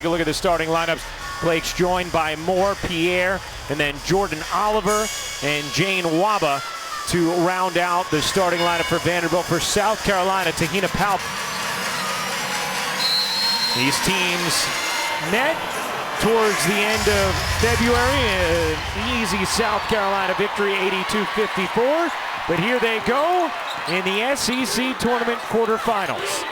Take a look at the starting lineups. Blake's joined by Moore, Pierre, and then Jordan Oliver and Jane Waba to round out the starting lineup for Vanderbilt. For South Carolina, Tahina Powell. These teams met towards the end of February. An easy South Carolina victory, 82-54. But here they go in the SEC Tournament quarterfinals.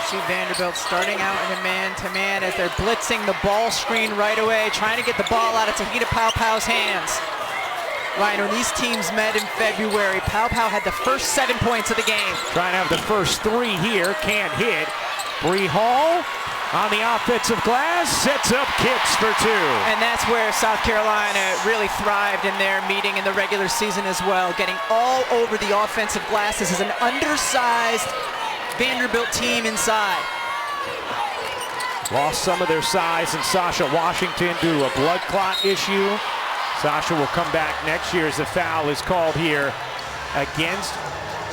See Vanderbilt starting out in a man-to-man as they're blitzing the ball screen right away, trying to get the ball out of Tahina Powell's hands. Ryan, when these teams met in February, Powell had the first 7 points of the game. Trying to have the first three here, can't hit. Bree Hall on the offensive glass, sets up kicks for two. And that's where South Carolina really thrived in their meeting in the regular season as well, getting all over the offensive glass. This is an undersized Vanderbilt team inside. Lost some of their size and Sasha Washington due to a blood clot issue. Sasha will come back next year as the foul is called here against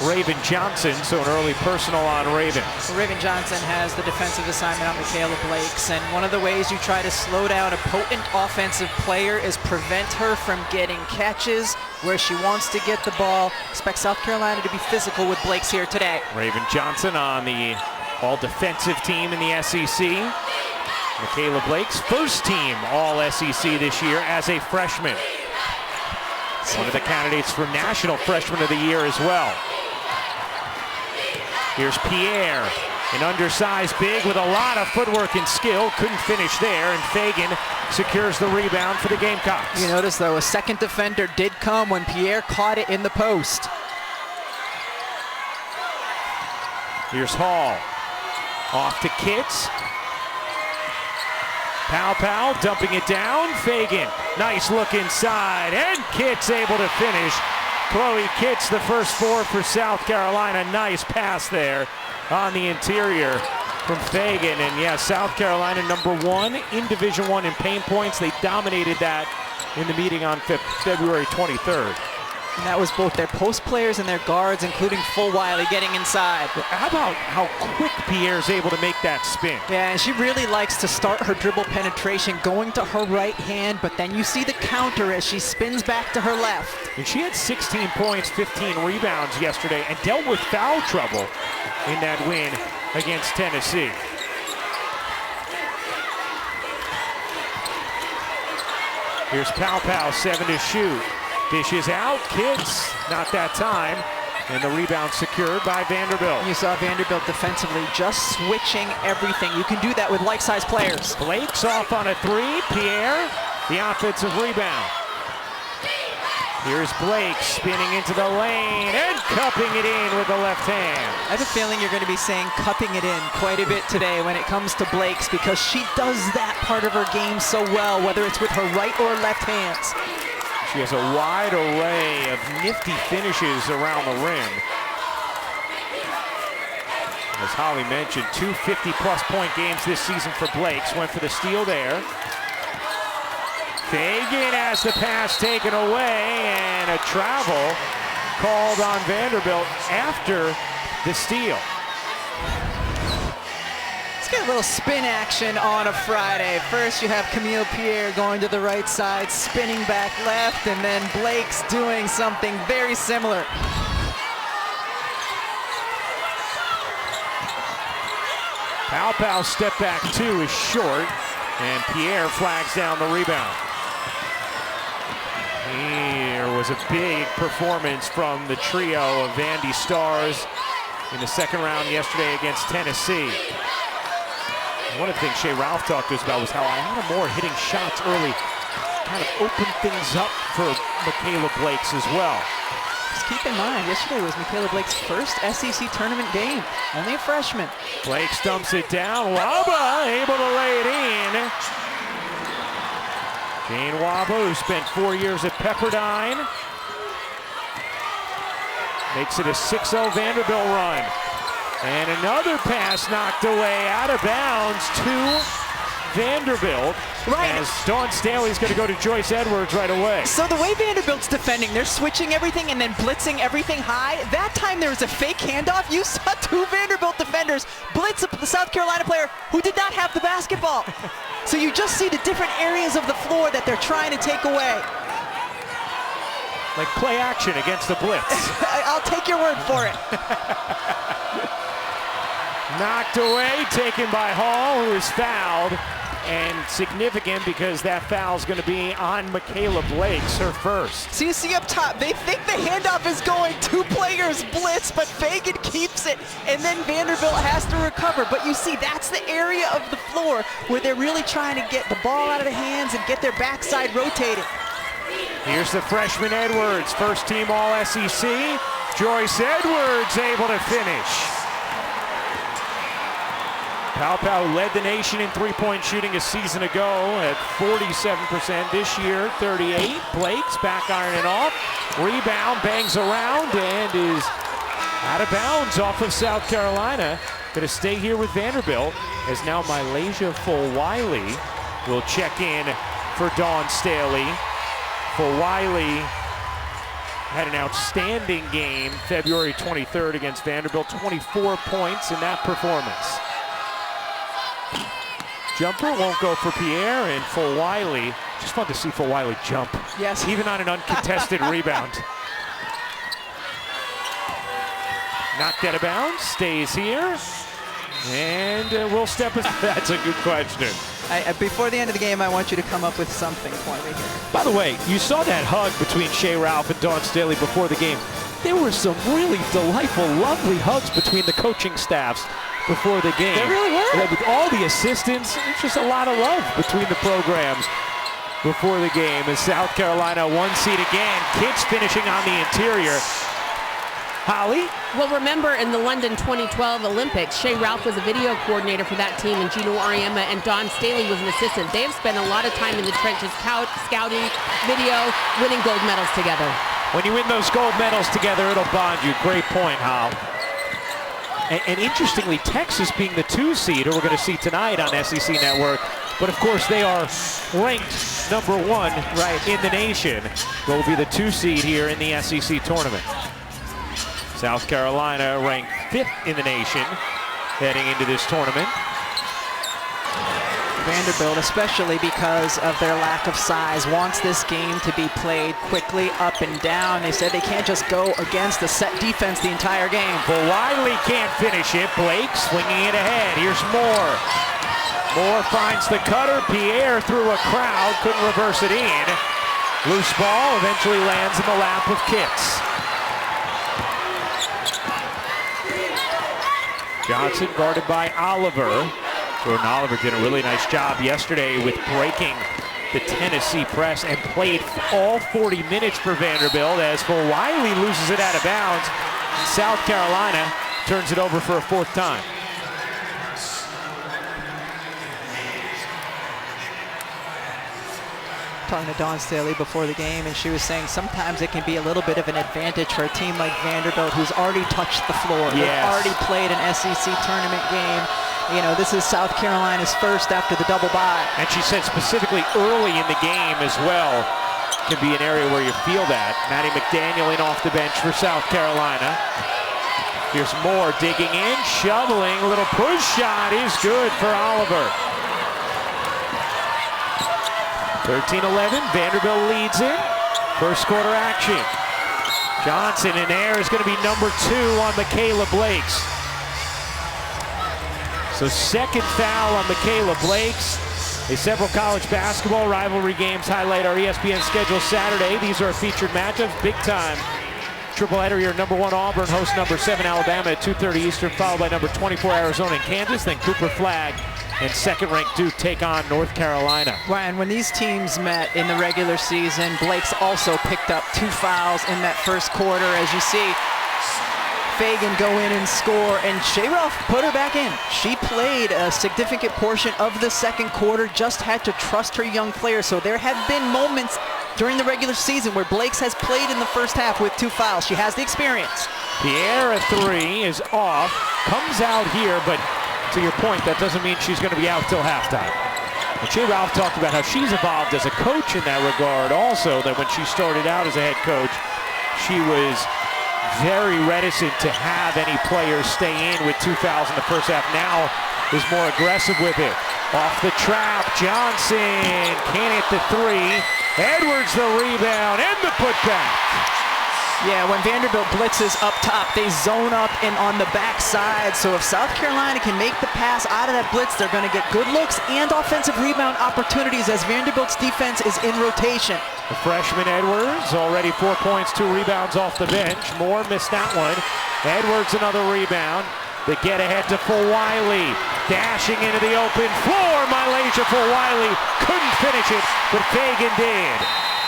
Raven Johnson, so an early personal on Raven. So Raven Johnson has the defensive assignment on Michaela Blakes, and one of the ways you try to slow down a potent offensive player is prevent her from getting catches where she wants to get the ball. Expect South Carolina to be physical with Blakes here today. Raven Johnson on the all-defensive team in the SEC. Michaela Blakes, first team all-SEC this year as a freshman. One of the candidates for National Freshman of the Year as well. Here's Pierre, an undersized big with a lot of footwork and skill. Couldn't finish there, and Fagan secures the rebound for the Gamecocks. You notice, though, a second defender did come when Pierre caught it in the post. Here's Hall. Off to Kitts. Powell dumping it down. Fagan, nice look inside, and Kitts able to finish. Chloe Kitts, the first four for South Carolina. Nice pass there on the interior from Fagan. And yeah, South Carolina #1 in Division I in paint points. They dominated that in the meeting on February 23rd. And that was both their post players and their guards, including Full Wiley, getting inside. How about how quick Pierre's able to make that spin? Yeah, and she really likes to start her dribble penetration going to her right hand, but then you see the counter as she spins back to her left. And she had 16 points, 15 rebounds yesterday, and dealt with foul trouble in that win against Tennessee. Here's Powell, 7 to shoot. Dishes out, Kitts, not that time. And the rebound secured by Vanderbilt. You saw Vanderbilt defensively just switching everything. You can do that with like-sized players. Blake's off on a three. Pierre, the offensive rebound. Here's Blake spinning into the lane and cupping it in with the left hand. I have a feeling you're going to be saying cupping it in quite a bit today when it comes to Blake's, because she does that part of her game so well, whether it's with her right or left hands. She has a wide array of nifty finishes around the rim. As Holly mentioned, 2 50-plus point games this season for Blakes. Went for the steal there. Fagan has the pass taken away, and a travel called on Vanderbilt after the steal. Get a little spin action on a Friday. First you have Camille Pierre going to the right side, spinning back left, and then Blake's doing something very similar. Powell step back two is short, and Pierre flags down the rebound. Here was a big performance from the trio of Vandy Stars in the second round yesterday against Tennessee. One of the things Shea Ralph talked to us about was how Ayanna Moore hitting shots early kind of opened things up for Michaela Blakes as well. Just keep in mind, yesterday was Michaela Blake's first SEC tournament game. Only a freshman. Blakes dumps it down. Waba able to lay it in. Jane Waba, who spent 4 years at Pepperdine, makes it a 6-0 Vanderbilt run. And another pass knocked away, out of bounds to Vanderbilt. Right. As Dawn Staley's going to go to Joyce Edwards right away. So the way Vanderbilt's defending, they're switching everything and then blitzing everything high. That time there was a fake handoff. You saw two Vanderbilt defenders blitz a South Carolina player who did not have the basketball. So you just see the different areas of the floor that they're trying to take away. Like play action against the blitz. I'll take your word for it. Knocked away, taken by Hall, who is fouled. And significant because that foul is going to be on Michaela Blakes, her first. So you see up top, they think the handoff is going, two players blitz, but Fagan keeps it, and then Vanderbilt has to recover. But you see, that's the area of the floor where they're really trying to get the ball out of the hands and get their backside rotating. Here's the freshman Edwards, first team All-SEC. Joyce Edwards able to finish. Pau led the nation in three-point shooting a season ago at 47%. This year, 38. Blakes back ironing off. Rebound, bangs around, and is out of bounds off of South Carolina. Going to stay here with Vanderbilt as now Malaysia Fulwiley will check in for Dawn Staley. Fulwiley had an outstanding game February 23rd against Vanderbilt. 24 points in that performance. Jumper won't go for Pierre, and Fulwiley, just fun to see Fulwiley jump. Yes. Even on an uncontested rebound. Knocked out of bounds, stays here, and we'll step aside. That's a good question. Before the end of the game, I want you to come up with something for me here. By the way, you saw that hug between Shea Ralph and Dawn Staley before the game. There were some really delightful, lovely hugs between the coaching staffs before the game. There really were. With all the assistants, it's just a lot of love between the programs before the game. As South Carolina one seed again, kids finishing on the interior. Holly? Well, remember in the London 2012 Olympics, Shea Ralph was a video coordinator for that team, and Gino Auriemma and Dawn Staley was an assistant. They have spent a lot of time in the trenches scouting, video, winning gold medals together. When you win those gold medals together, it'll bond you. Great point, Hal. And interestingly, Texas being the 2 seed, who we're going to see tonight on SEC Network, but of course they are ranked number 1 right in the nation. Will be the 2 seed here in the SEC tournament. South Carolina ranked 5th in the nation heading into this tournament. Vanderbilt, especially because of their lack of size, wants this game to be played quickly up and down. They said they can't just go against a set defense the entire game. But Wiley can't finish it. Blake swinging it ahead. Here's Moore. Moore finds the cutter. Pierre through a crowd, couldn't reverse it in. Loose ball eventually lands in the lap of Kitts. Johnson guarded by Oliver. Jordan Oliver did a really nice job yesterday with breaking the Tennessee press and played all 40 minutes for Vanderbilt as Fulwiley loses it out of bounds. South Carolina turns it over for a 4th time. Talking to Dawn Staley before the game, and she was saying sometimes it can be a little bit of an advantage for a team like Vanderbilt who's already touched the floor. Yes. They've already played an SEC tournament game. You know, this is South Carolina's first after the double bye. And she said specifically early in the game as well can be an area where you feel that. Maddie McDaniel in off the bench for South Carolina. Here's Moore digging in, shoveling, a little push shot is good for Oliver. 13-11, Vanderbilt leads in. First quarter action. Johnson in there is going to be number 2 on Michaela Blakes. So second foul on Michaela Blakes. Several college basketball rivalry games highlight our ESPN schedule Saturday. These are featured matchups, big time. Triple header here, number 1 Auburn hosts number 7 Alabama at 2:30 Eastern, followed by number 24 Arizona and Kansas, then Cooper Flag and second-ranked Duke take on North Carolina. Ryan, when these teams met in the regular season, Blake's also picked up 2 fouls in that first quarter. As you see, Fagan go in and score, and Shea Ralph put her back in. She played a significant portion of the second quarter, just had to trust her young players. So there have been moments during the regular season where Blakes has played in the first half with 2 fouls. She has the experience. Pierre, a 3 is off, comes out here, but to your point, that doesn't mean she's going to be out till halftime. And Shea Ralph talked about how she's evolved as a coach in that regard also, that when she started out as a head coach, she was very reticent to have any players stay in with 2 fouls in the first half. Now is more aggressive with it. Off the trap, Johnson can't hit the three. Edwards the rebound and the putback. Yeah, when Vanderbilt blitzes up top, they zone up and on the backside. So if South Carolina can make the pass out of that blitz, they're going to get good looks and offensive rebound opportunities as Vanderbilt's defense is in rotation. The freshman Edwards, already 4 points, 2 rebounds off the bench. Moore missed that one. Edwards another rebound. The get ahead to Fulwiley. Dashing into the open floor. Malaysia Fulwiley couldn't finish it, but Fagan did.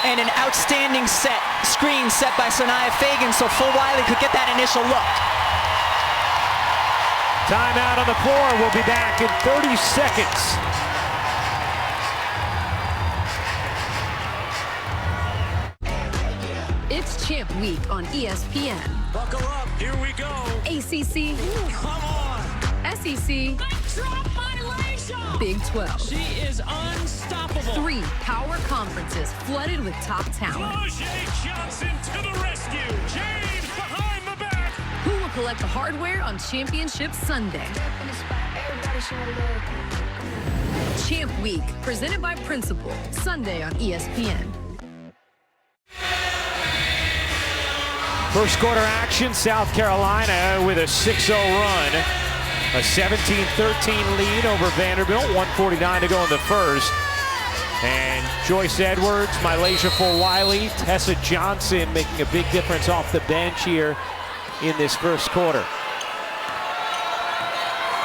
And an outstanding screen set by Sanaya Fagan so Fulwiley could get that initial look. Timeout on the floor. We'll be back in 30 seconds. It's Champ Week on ESPN. Buckle up, here we go. ACC. Come on. SEC. Drop Malaysia. Big 12. She is unstoppable. 3 power conferences flooded with top talent. Jay Johnson to the rescue. James behind the back. Who will collect the hardware on Championship Sunday? Champ Week, presented by Principal. Sunday on ESPN. First quarter action, South Carolina with a 6-0 run. A 17-13 lead over Vanderbilt, 1:49 to go in the first. And Joyce Edwards, Malaysia Fulwiley, Tessa Johnson making a big difference off the bench here in this first quarter.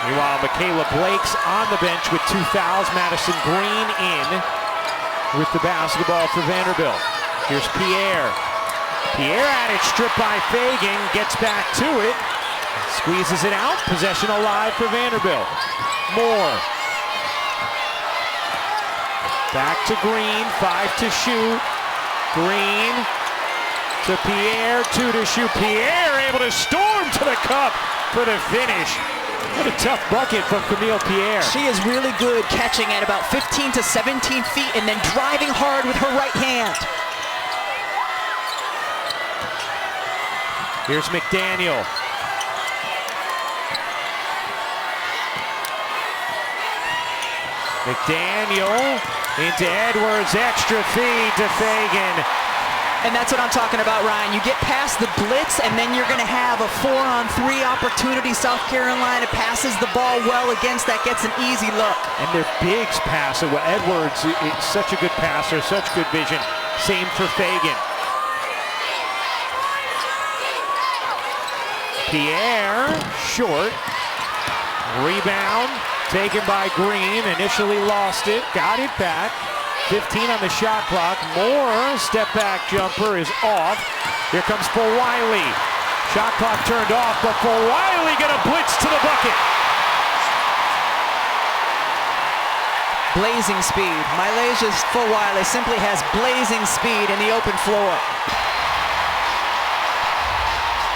Meanwhile, Michaela Blake's on the bench with 2 fouls. Madison Green in with the basketball for Vanderbilt. Here's Pierre. Pierre at it, stripped by Fagan, gets back to it, squeezes it out, possession alive for Vanderbilt. Moore. Back to Green, 5 to shoot. Green to Pierre, 2 to shoot. Pierre able to storm to the cup for the finish. What a tough bucket from Camille Pierre. She is really good catching at about 15 to 17 feet and then driving hard with her right hand. Here's McDaniel. McDaniel into Edwards, extra feed to Fagan. And that's what I'm talking about, Ryan. You get past the blitz, and then you're going to have a 4-on-3 opportunity. South Carolina passes the ball well against that, gets an easy look. And their bigs pass it. Well, Edwards is such a good passer, such good vision. Same for Fagan. Pierre, short. Rebound, taken by Green. Initially lost it, got it back. 15 on the shot clock. Moore, step back jumper is off. Here comes Fulwiley. Shot clock turned off, but Fulwiley get a blitz to the bucket. Blazing speed. Malaysia's Fulwiley simply has blazing speed in the open floor.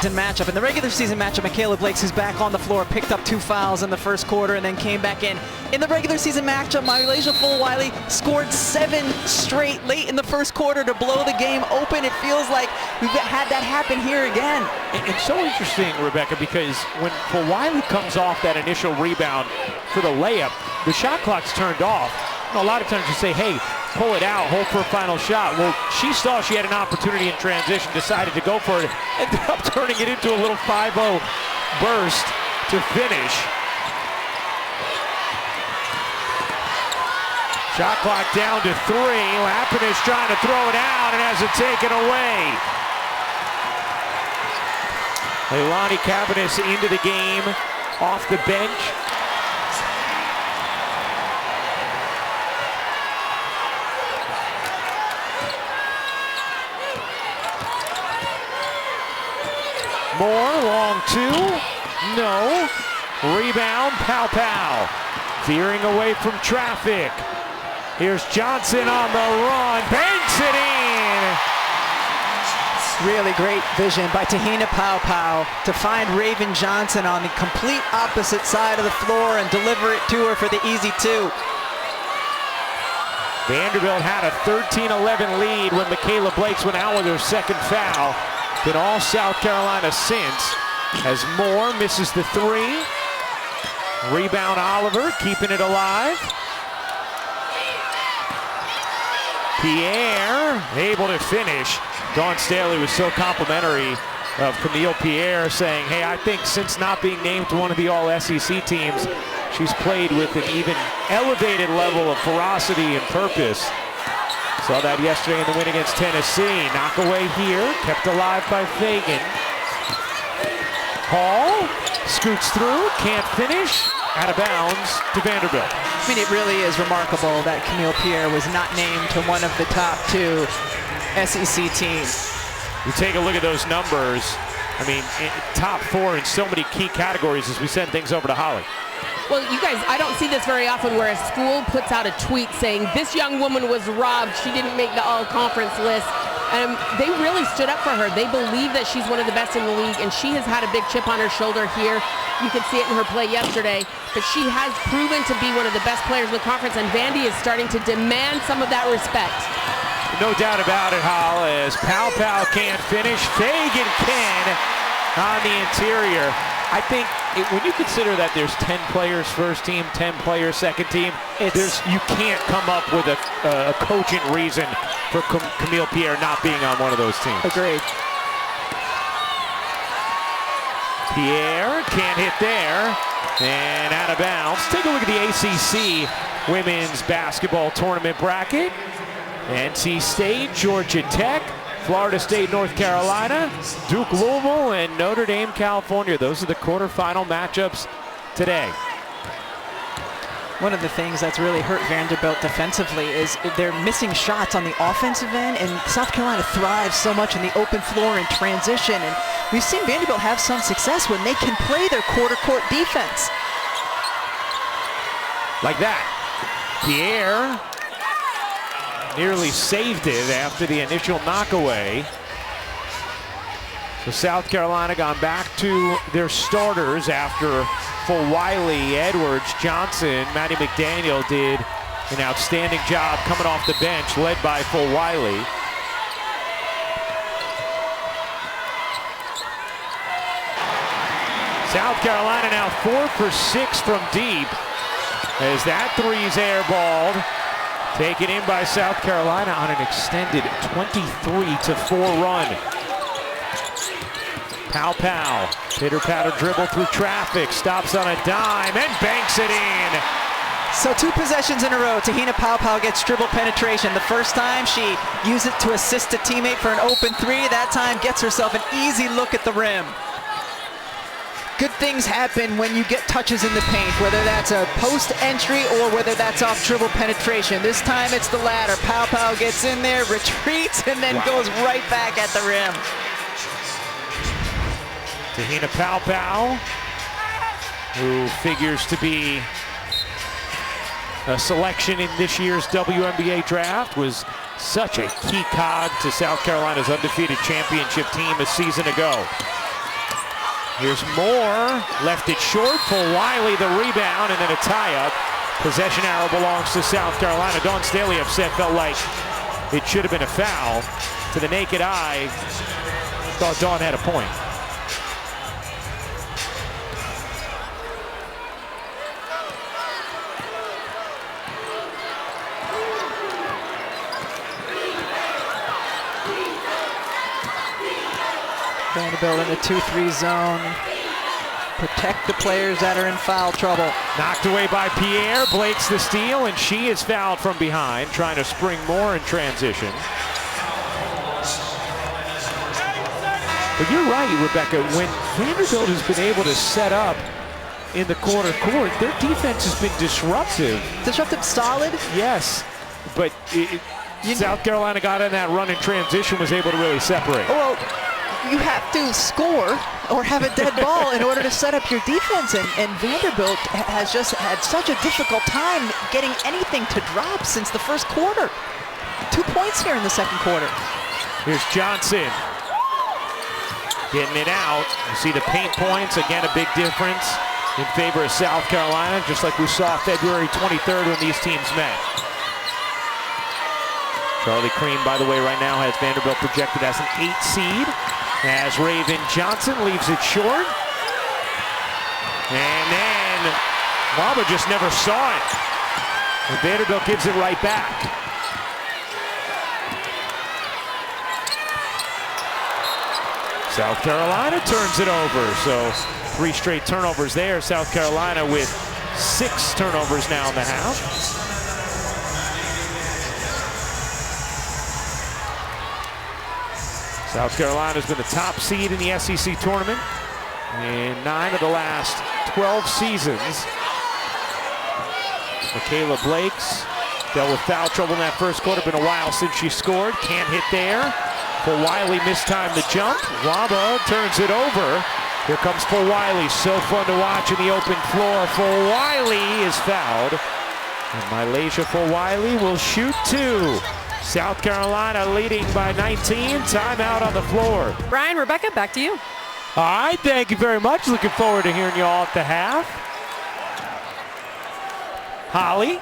Matchup. In the regular season matchup, Michaela Blakes, who's back on the floor, picked up 2 fouls in the first quarter and then came back in. In the regular season matchup, Malaysia Fulwiley scored 7 straight late in the first quarter to blow the game open. It feels like we've had that happen here again. It's so interesting, Rebecca, because when Fulwiley comes off that initial rebound for the layup, the shot clock's turned off. A lot of times you say, hey, pull it out, hold for a final shot. Well, she saw she had an opportunity in transition, decided to go for it, ended up turning it into a little 5-0 burst to finish. Shot clock down to 3. Lapinish trying to throw it out and has it taken away. Leilani Cabanis into the game, off the bench. Moore, long 2, no. Rebound, Pow. Veering away from traffic. Here's Johnson on the run, banks it in. Really great vision by Tahina Pow to find Raven Johnson on the complete opposite side of the floor and deliver it to her for the easy 2. Vanderbilt had a 13-11 lead when Michaela Blakes went out with her second foul. Been all South Carolina since, as Moore misses the three. Rebound Oliver, keeping it alive. Pierre able to finish. Dawn Staley was so complimentary of Camille Pierre, saying, hey, I think since not being named to one of the all-SEC teams, she's played with an even elevated level of ferocity and purpose. Saw that yesterday in the win against Tennessee. Knock away here, kept alive by Fagan. Hall scoots through, can't finish, out of bounds to Vanderbilt. I mean, it really is remarkable that Camille Pierre was not named to one of the top 2 SEC teams. You take a look at those numbers. I mean, top 4 in so many key categories as we send things over to Holly. Well, you guys, I don't see this very often where a school puts out a tweet saying this young woman was robbed. She didn't make the all-conference list. They really stood up for her. They believe that she's one of the best in the league, and she has had a big chip on her shoulder here. You could see it in her play yesterday, but she has proven to be one of the best players in the conference, and Vandy is starting to demand some of that respect. No doubt about it, Hall, as Pow can't finish. Fagan can on the interior. I think when you consider that there's 10 players first team, 10 players second team, you can't come up with a cogent reason for Camille Pierre not being on one of those teams. Agreed. Pierre can't hit there, and out of bounds. Take a look at the ACC women's basketball tournament bracket. NC State, Georgia Tech, Florida State, North Carolina, Duke, Louisville, and Notre Dame, California. Those are the quarterfinal matchups today. One of the things that's really hurt Vanderbilt defensively is they're missing shots on the offensive end, and South Carolina thrives so much in the open floor and transition, and we've seen Vanderbilt have some success when they can play their quarter court defense. Like that. Pierre nearly saved it after the initial knockaway. So South Carolina gone back to their starters after Wiley, Edwards, Johnson. Maddie McDaniel did an outstanding job coming off the bench, led by Wiley. South Carolina now 4 for 6 from deep, as that three's airballed. Taken in by South Carolina on an extended 23-4 run. Pow. Pitter-patter dribble through traffic, stops on a dime, and banks it in. So 2 possessions in a row. Tahina Pow gets dribble penetration. The first time she used it to assist a teammate for an open 3. That time gets herself an easy look at the rim. Good things happen when you get touches in the paint, whether that's a post entry or whether that's off dribble penetration. This time it's the latter. Pow gets in there, retreats, and then goes right back at the rim. Tahina Pow, who figures to be a selection in this year's WNBA draft, was such a key cog to South Carolina's undefeated championship team a season ago. Here's Moore, left it short for Wiley, the rebound, and then a tie-up. Possession arrow belongs to South Carolina. Dawn Staley upset, felt like it should have been a foul. To the naked eye, thought Dawn had a point. Vanderbilt in the 2-3 zone. Protect the players that are in foul trouble. Knocked away by Pierre, Blake's the steal, and she is fouled from behind, trying to spring more in transition. But you're right, Rebecca, when Vanderbilt has been able to set up in the corner court, their defense has been disruptive. Disruptive, solid? Yes, but South Carolina got in that run in transition, was able to really separate. Well, you have to score or have a dead ball in order to set up your defense, and Vanderbilt has just had such a difficult time getting anything to drop since the first quarter. 2 points here in the second quarter. Here's Johnson getting it out. You see the paint points, again a big difference in favor of South Carolina, just like we saw February 23rd when these teams met. Charlie Cream, by the way, right now has Vanderbilt projected as an 8 seed, as Raven Johnson leaves it short. And then Waba just never saw it. And Vanderbilt gives it right back. South Carolina turns it over, so 3 straight turnovers there. South Carolina with 6 turnovers now in the half. South Carolina's been the top seed in the SEC tournament in 9 of the last 12 seasons. Michaela Blakes dealt with foul trouble in that first quarter. Been a while since she scored. Can't hit there. For Wiley mistimed the jump. Waba turns it over. Here comes for Wiley. So fun to watch in the open floor. For Wiley is fouled. And Malaysia for Wiley will shoot 2. South Carolina leading by 19. Timeout on the floor. Brian, Rebecca, back to you. All right, thank you very much. Looking forward to hearing you all at the half. Holly?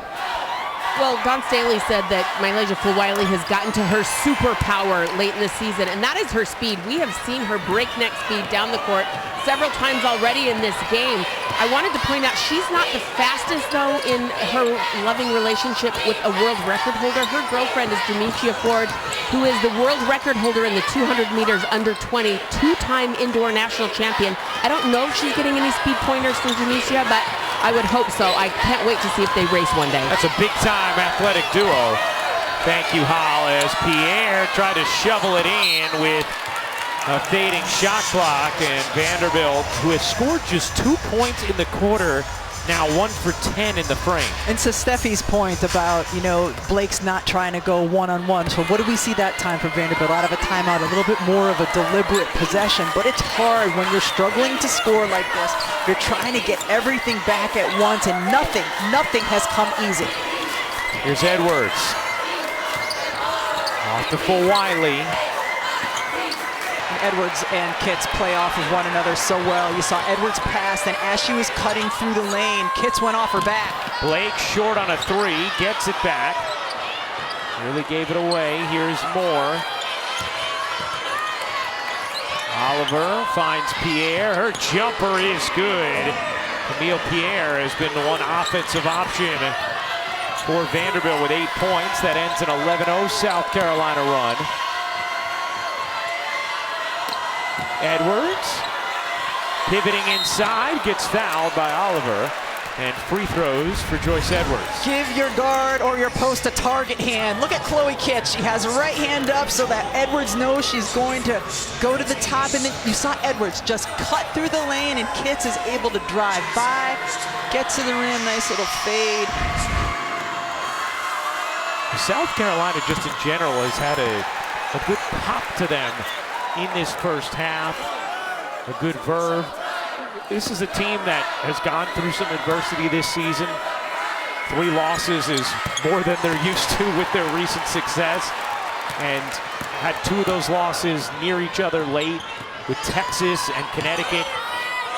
Well, Don Staley said that Malaysia Fulwiley has gotten to her superpower late in the season, and that is her speed. We have seen her breakneck speed down the court several times already in this game. I wanted to point out she's not the fastest, though, in her loving relationship with a world record holder. Her girlfriend is Demetria Ford, who is the world record holder in the 200 meters under 20, 2-time indoor national champion. I don't know if she's getting any speed pointers from Demetria, but I would hope so. I can't wait to see if they race one day. That's a big-time athletic duo. Thank you, Hall, as Pierre tried to shovel it in with a fading shot clock, and Vanderbilt, who has scored just 2 points in the quarter, now 1 for 10 in the frame. And to Steffi's point about, Blake's not trying to go one-on-one. So what do we see that time for Vanderbilt? Out of a timeout, a little bit more of a deliberate possession. But it's hard when you're struggling to score like this. You're trying to get everything back at once, and nothing has come easy. Here's Edwards. Off to full Wiley. Edwards and Kitts play off of one another so well. You saw Edwards pass, and as she was cutting through the lane, Kitts went off her back. Blake short on a 3, gets it back. Really gave it away. Here's Moore. Oliver finds Pierre. Her jumper is good. Camille Pierre has been the one offensive option for Vanderbilt with 8 points. That ends an 11-0 South Carolina run. Edwards, pivoting inside, gets fouled by Oliver, and free throws for Joyce Edwards. Give your guard or your post a target hand. Look at Chloe Kitts. She has her right hand up so that Edwards knows she's going to go to the top, and then you saw Edwards just cut through the lane, and Kitts is able to drive by, get to the rim, nice little fade. South Carolina just in general has had a good pop to them in this first half, a good verve. This is a team that has gone through some adversity this season. 3 losses is more than they're used to with their recent success, and had 2 of those losses near each other late with Texas and Connecticut.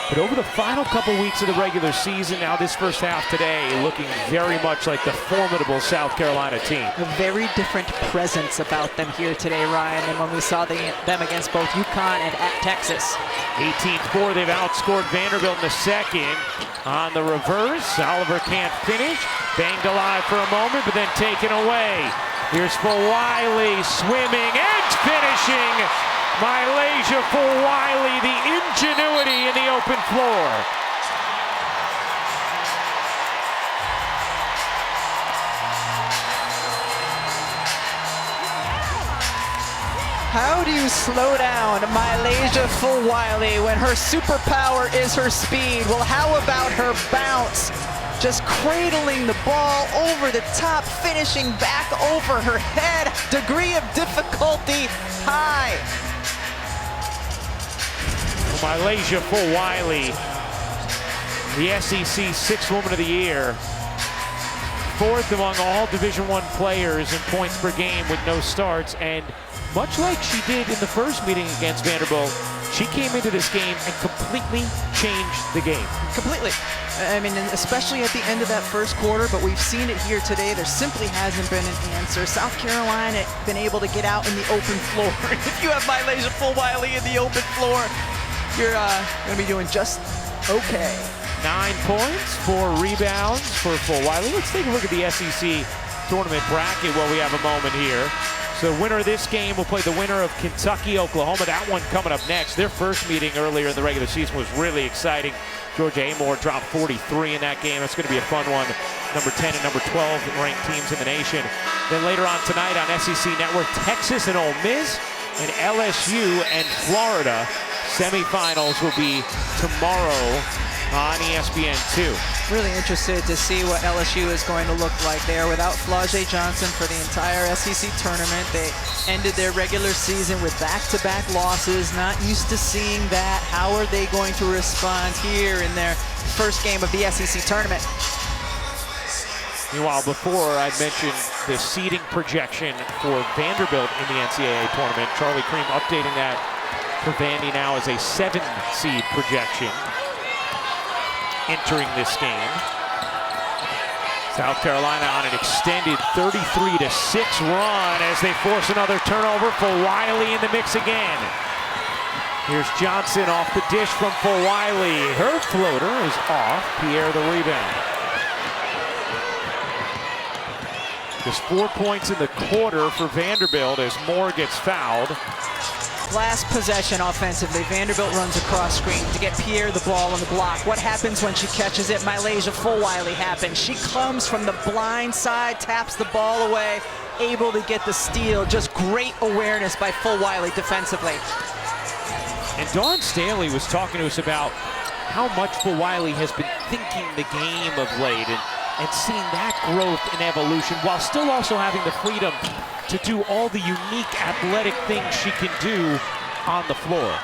But over the final couple weeks of the regular season, now this first half today, looking very much like the formidable South Carolina team. A very different presence about them here today, Ryan, than when we saw them against both UConn and at Texas. 18-4, they've outscored Vanderbilt in the second. On the reverse, Oliver can't finish. Banged alive for a moment, but then taken away. Here's for Wiley, swimming and finishing. Malaysia for Wiley, the ingenuity in the open floor. How do you slow down Malaysia for Wiley when her superpower is her speed? Well, how about her bounce? Just cradling the ball over the top, finishing back over her head. Degree of difficulty high. Malaysia for Wiley, the SEC 6th Woman of the Year, 4th among all Division I players in points per game with no starts, and much like she did in the first meeting against Vanderbilt, She came into this game and completely changed the game. Completely. I mean, and especially at the end of that first quarter, but we've seen it here today. There simply hasn't been an answer. South Carolina been able to get out in the open floor. If you have Mylasia Fulwiley in the open floor, you're going to be doing just okay. 9 points, 4 rebounds for Fulwiley. Let's take a look at the SEC tournament bracket while we have a moment here. So the winner of this game will play the winner of Kentucky, Oklahoma. That one coming up next. Their first meeting earlier in the regular season was really exciting. Georgia Amore dropped 43 in that game. That's going to be a fun one. Number 10 and number 12 ranked teams in the nation. Then later on tonight on SEC Network, Texas and Ole Miss, and LSU and Florida. Semifinals will be tomorrow on ESPN2. Really interested to see what LSU is going to look like. They are without Flau'jae Johnson for the entire SEC tournament. They ended their regular season with back-to-back losses. Not used to seeing that. How are they going to respond here in their first game of the SEC tournament? Meanwhile, before I mentioned the seeding projection for Vanderbilt in the NCAA tournament, Charlie Cream updating that for Vandy now as a 7-seed projection entering this game. South Carolina on an extended 33-6 run as they force another turnover. Fulwiley in the mix again. Here's Johnson off the dish from Fulwiley. Her floater is off. Pierre the rebound. Just 4 points in the quarter for Vanderbilt as Moore gets fouled. Last possession offensively, Vanderbilt runs across screen to get Pierre the ball on the block. What happens when she catches it? Mylasia Fulwiley happens. She comes from the blind side, taps the ball away, able to get the steal. Just great awareness by Fulwiley defensively. And Dawn Staley was talking to us about how much Fulwiley has been thinking the game of late and seeing that growth and evolution while still also having the freedom to do all the unique athletic things she can do on the floor.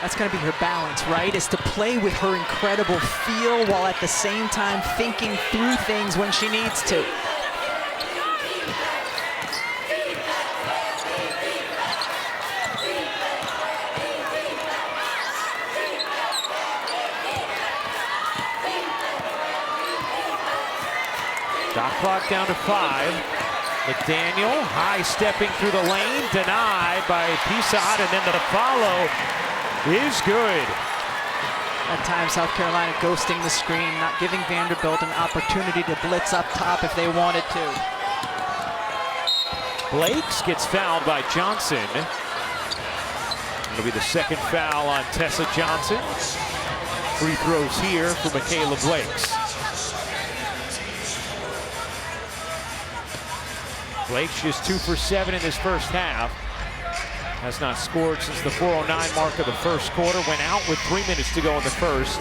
That's going to be her balance, right? Is to play with her incredible feel while at the same time thinking through things when she needs to. Shot clock down to 5. McDaniel high stepping through the lane, denied by Pisat, and then the follow is good. At times, South Carolina ghosting the screen, not giving Vanderbilt an opportunity to blitz up top if they wanted to. Blakes gets fouled by Johnson. It'll be the second foul on Tessa Johnson. Free throws here for Michaela Blakes. Blake's just 2 for 7 in this first half. Has not scored since the 4:09 mark of the first quarter. Went out with 3 minutes to go in the first.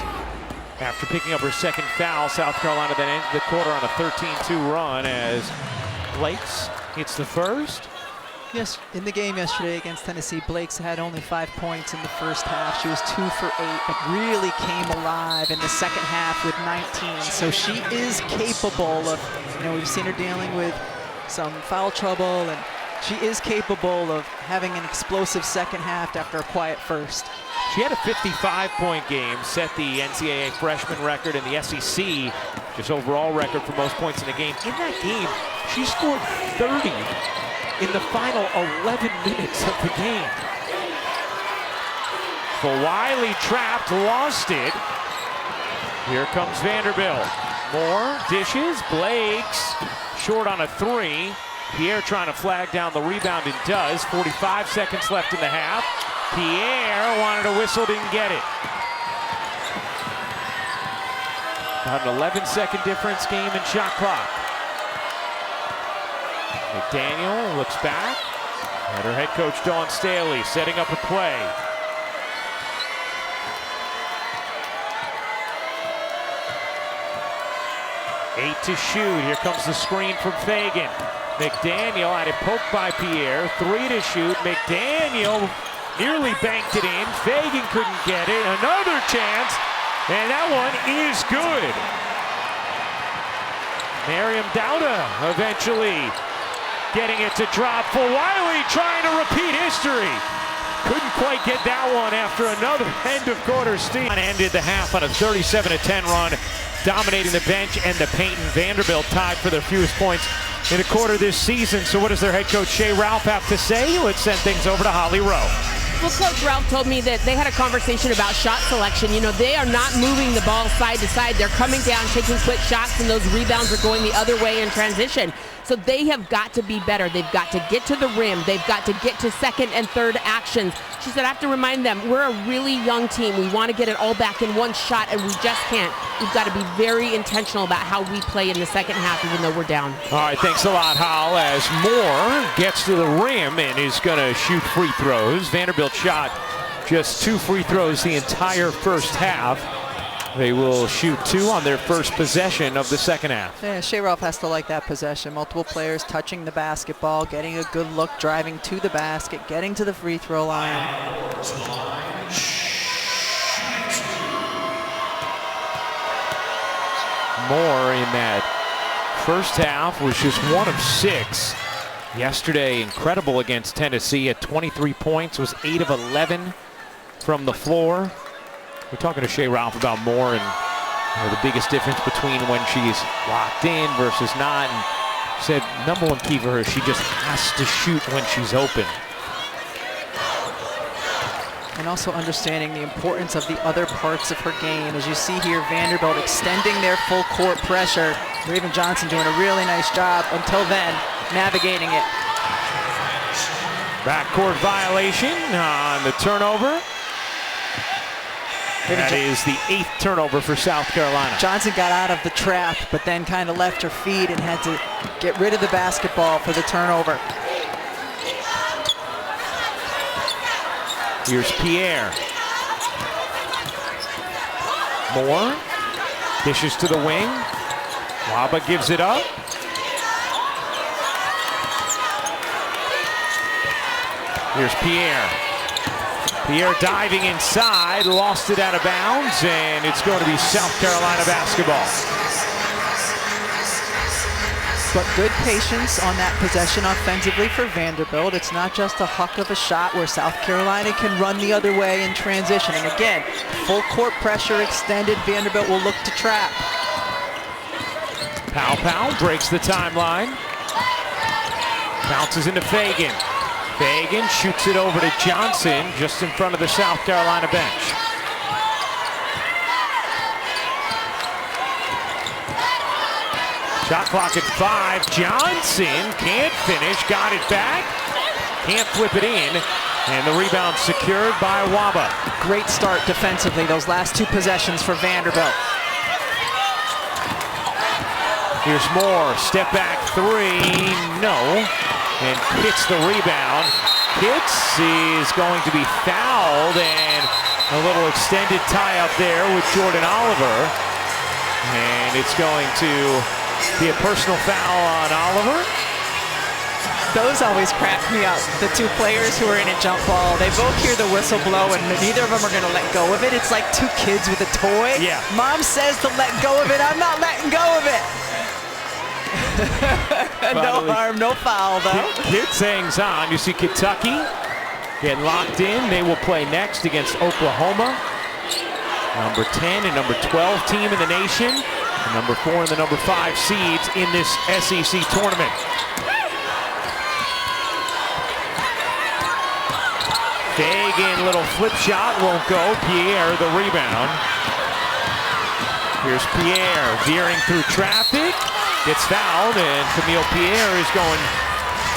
After picking up her second foul, South Carolina then ended the quarter on a 13-2 run as Blake's hits the first. Yes, in the game yesterday against Tennessee, Blake's had only 5 points in the first half. She was 2 for 8, but really came alive in the second half with 19. So she is capable of, we've seen her dealing with some foul trouble, and she is capable of having an explosive second half after a quiet first. She had a 55-point game, set the NCAA freshman record in the SEC, just overall record for most points in a game. In that game, she scored 30 in the final 11 minutes of the game. Fulwiley trapped, lost it. Here comes Vanderbilt. Moore dishes, Blakes short on a 3. Pierre trying to flag down the rebound and does. 45 seconds left in the half. Pierre wanted a whistle, didn't get it. About an 11-second difference game in shot clock. McDaniel looks back. And her head coach Dawn Staley setting up a play. Eight to shoot. Here comes the screen from Fagan. McDaniel had it poked by Pierre. 3 to shoot. McDaniel nearly banked it in. Fagan couldn't get it. Another chance. And that one is good. Miriam Dowda eventually getting it to drop. Fulwiley trying to repeat history. Couldn't Couldn't quite get that one after another end of quarter steal. Ended the half on a 37-10 run, dominating the bench and the paint. And Vanderbilt tied for their fewest points in a quarter this season. So what does their head coach Shea Ralph have to say? Let's send things over to Holly Rowe. Well, Coach Ralph told me that they had a conversation about shot selection. You know, they are not moving the ball side to side. They're coming down, taking quick shots, and those rebounds are going the other way in transition. So they have got to be better. They've got to get to the rim. They've got to get to second and third actions. She said, I have to remind them, we're a really young team. We want to get it all back in one shot, and we just can't. We've got to be very intentional about how we play in the second half, even though we're down. All right, thanks a lot, Hal. As Moore gets to the rim and is going to shoot free throws. Vanderbilt shot just 2 free throws the entire first half. They will shoot 2 on their first possession of the second half. Yeah, Shea Ralph has to like that possession. Multiple players touching the basketball, getting a good look, driving to the basket, getting to the free throw line. Moore in that first half was just 1 of 6. Yesterday, incredible against Tennessee at 23 points, was 8 of 11 from the floor. We're talking to Shea Ralph about Moore and the biggest difference between when she's locked in versus not. And said number one key for her, she just has to shoot when she's open. And also understanding the importance of the other parts of her game. As you see here, Vanderbilt extending their full court pressure. Raven Johnson doing a really nice job until then, navigating it. Backcourt violation on the turnover. That is the 8th turnover for South Carolina. Johnson got out of the trap, but then kind of left her feet and had to get rid of the basketball for the turnover. Here's Pierre. Moore dishes to the wing. Waba gives it up. Here's Pierre. Pierre diving inside, lost it out of bounds, and it's going to be South Carolina basketball. But good patience on that possession offensively for Vanderbilt. It's not just a huck of a shot where South Carolina can run the other way in transition. And again, full court pressure extended. Vanderbilt will look to trap. Powell breaks the timeline. Bounces into Fagan. Fagan shoots it over to Johnson just in front of the South Carolina bench. Shot clock at 5. Johnson can't finish, got it back, can't flip it in, and the rebound secured by Waba. Great start defensively, those last 2 possessions for Vanderbilt. Here's Moore, step back 3, no, and hits the rebound. Pitts is going to be fouled, and a little extended tie up there with Jordan Oliver, and it's going to be a personal foul on Oliver. Those always crack me up. The 2 players who are in a jump ball, they both hear the whistle blow and neither of them are going to let go of it. It's like 2 kids with a toy. Yeah. Mom says to let go of it. I'm not letting go of it. No harm, no foul though. Pitts hangs on. You see Kentucky getting locked in. They will play next against Oklahoma. Number 10 and number 12 team in the nation. And number 4 and the number 5 seeds in this SEC tournament. Fagan, little flip shot, won't go. Pierre, the rebound. Here's Pierre veering through traffic. Gets fouled, and Camille Pierre is going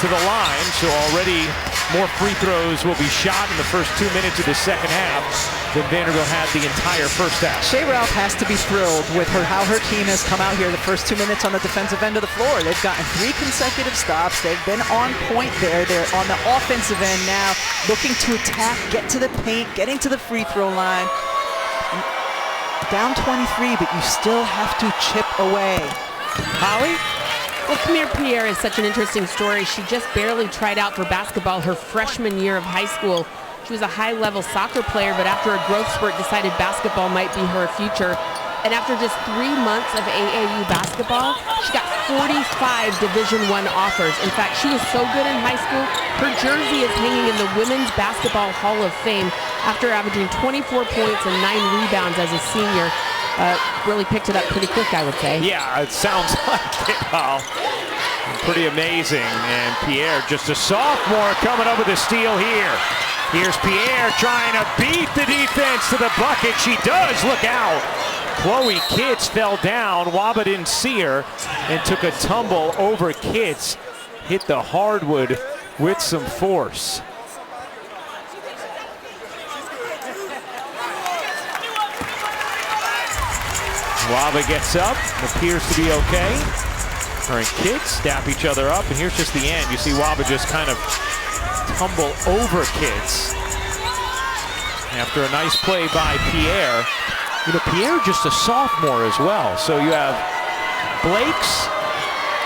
to the line. So already more free throws will be shot in the first 2 minutes of the second half than Vanderbilt had the entire first half. Shea Ralph has to be thrilled with how her team has come out here the first 2 minutes on the defensive end of the floor. They've gotten 3 consecutive stops. They've been on point there. They're on the offensive end now, looking to attack, get to the paint, getting to the free throw line. Down 23, but you still have to chip away. Holly? Well, Camille Pierre is such an interesting story. She just barely tried out for basketball her freshman year of high school. She was a high-level soccer player, but after a growth spurt decided basketball might be her future. And after just 3 months of AAU basketball, she got 45 Division I offers. In fact, she was so good in high school, her jersey is hanging in the Women's Basketball Hall of Fame after averaging 24 points and 9 rebounds as a senior. Really picked it up pretty quick, I would say. Yeah, it sounds like it. Well, pretty amazing. And Pierre, just a sophomore, coming up with a steal here. Here's Pierre trying to beat the defense to the bucket. She does. Look out. Chloe Kitts fell down. Waba didn't see her and took a tumble over Kitts. Hit the hardwood with some force. Waba gets up, appears to be okay. Her and Kitts dap each other up, and here's just the end. You see Waba just kind of tumble over Kitts after a nice play by Pierre. You know, Pierre just a sophomore as well. So you have Blake's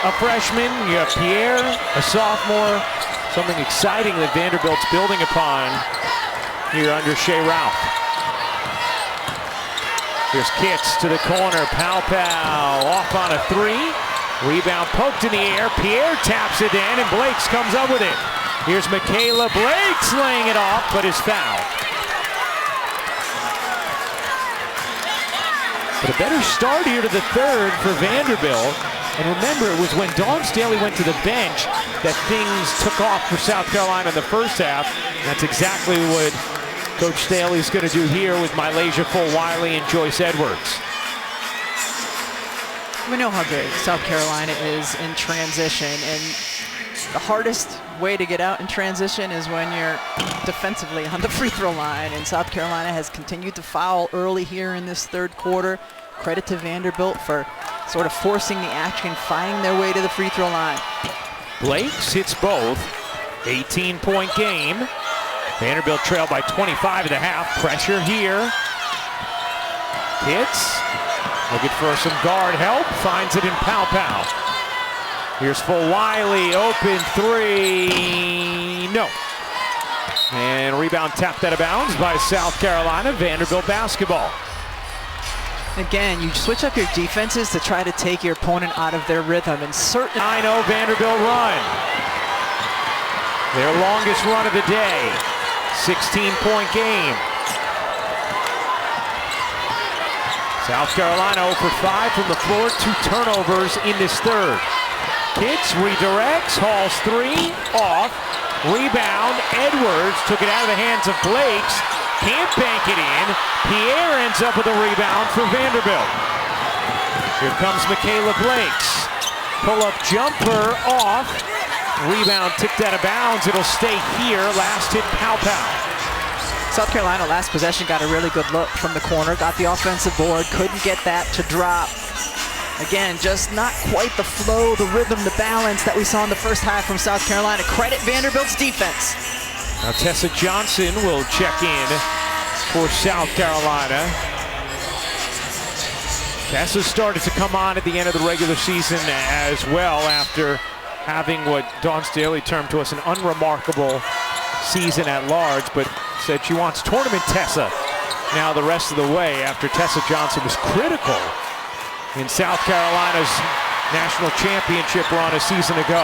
a freshman, you have Pierre, a sophomore. Something exciting that Vanderbilt's building upon here under Shea Ralph. Here's Kitts to the corner, Pow off on a three. Rebound poked in the air, Pierre taps it in, and Blakes comes up with it. Here's Michaela Blakes laying it off, but is fouled. But a better start here to the third for Vanderbilt. And remember, it was when Dawn Staley went to the bench that things took off for South Carolina in the first half. That's exactly what Coach Staley's going to do here with Mylasia Full-Wiley and Joyce Edwards. We know how good South Carolina is in transition, and the hardest way to get out in transition is when you're defensively on the free throw line, and South Carolina has continued to foul early here in this third quarter. Credit to Vanderbilt for sort of forcing the action, finding their way to the free throw line. Blakes hits both. 18-point game. Vanderbilt trailed by 25 at the half. Pressure here. Kitts looking for some guard help. Finds it in Pow. Here's Full-Wiley, open three, no. And rebound tapped out of bounds by South Carolina. Vanderbilt basketball. Again, you switch up your defenses to try to take your opponent out of their rhythm. And certainly 9-0 Vanderbilt run. Their longest run of the day. 16-point game. South Carolina 0 for 5 from the floor. 2 turnovers in this third. Kitts redirects, hauls three, off. Rebound, Edwards took it out of the hands of Blakes. Can't bank it in. Pierre ends up with a rebound for Vanderbilt. Here comes Michaela Blakes. Pull-up jumper off. Rebound tipped out of bounds. It'll stay here. Last hit, Pow. South Carolina last possession got a really good look from the corner. Got the offensive board. Couldn't get that to drop. Again, just not quite the flow, the rhythm, the balance that we saw in the first half from South Carolina. Credit Vanderbilt's defense. Now Tessa Johnson will check in for South Carolina. Tessa started to come on at the end of the regular season as well after having what Dawn Staley termed to us an unremarkable season at large, but said she wants tournament Tessa now the rest of the way after Tessa Johnson was critical in South Carolina's national championship run a season ago.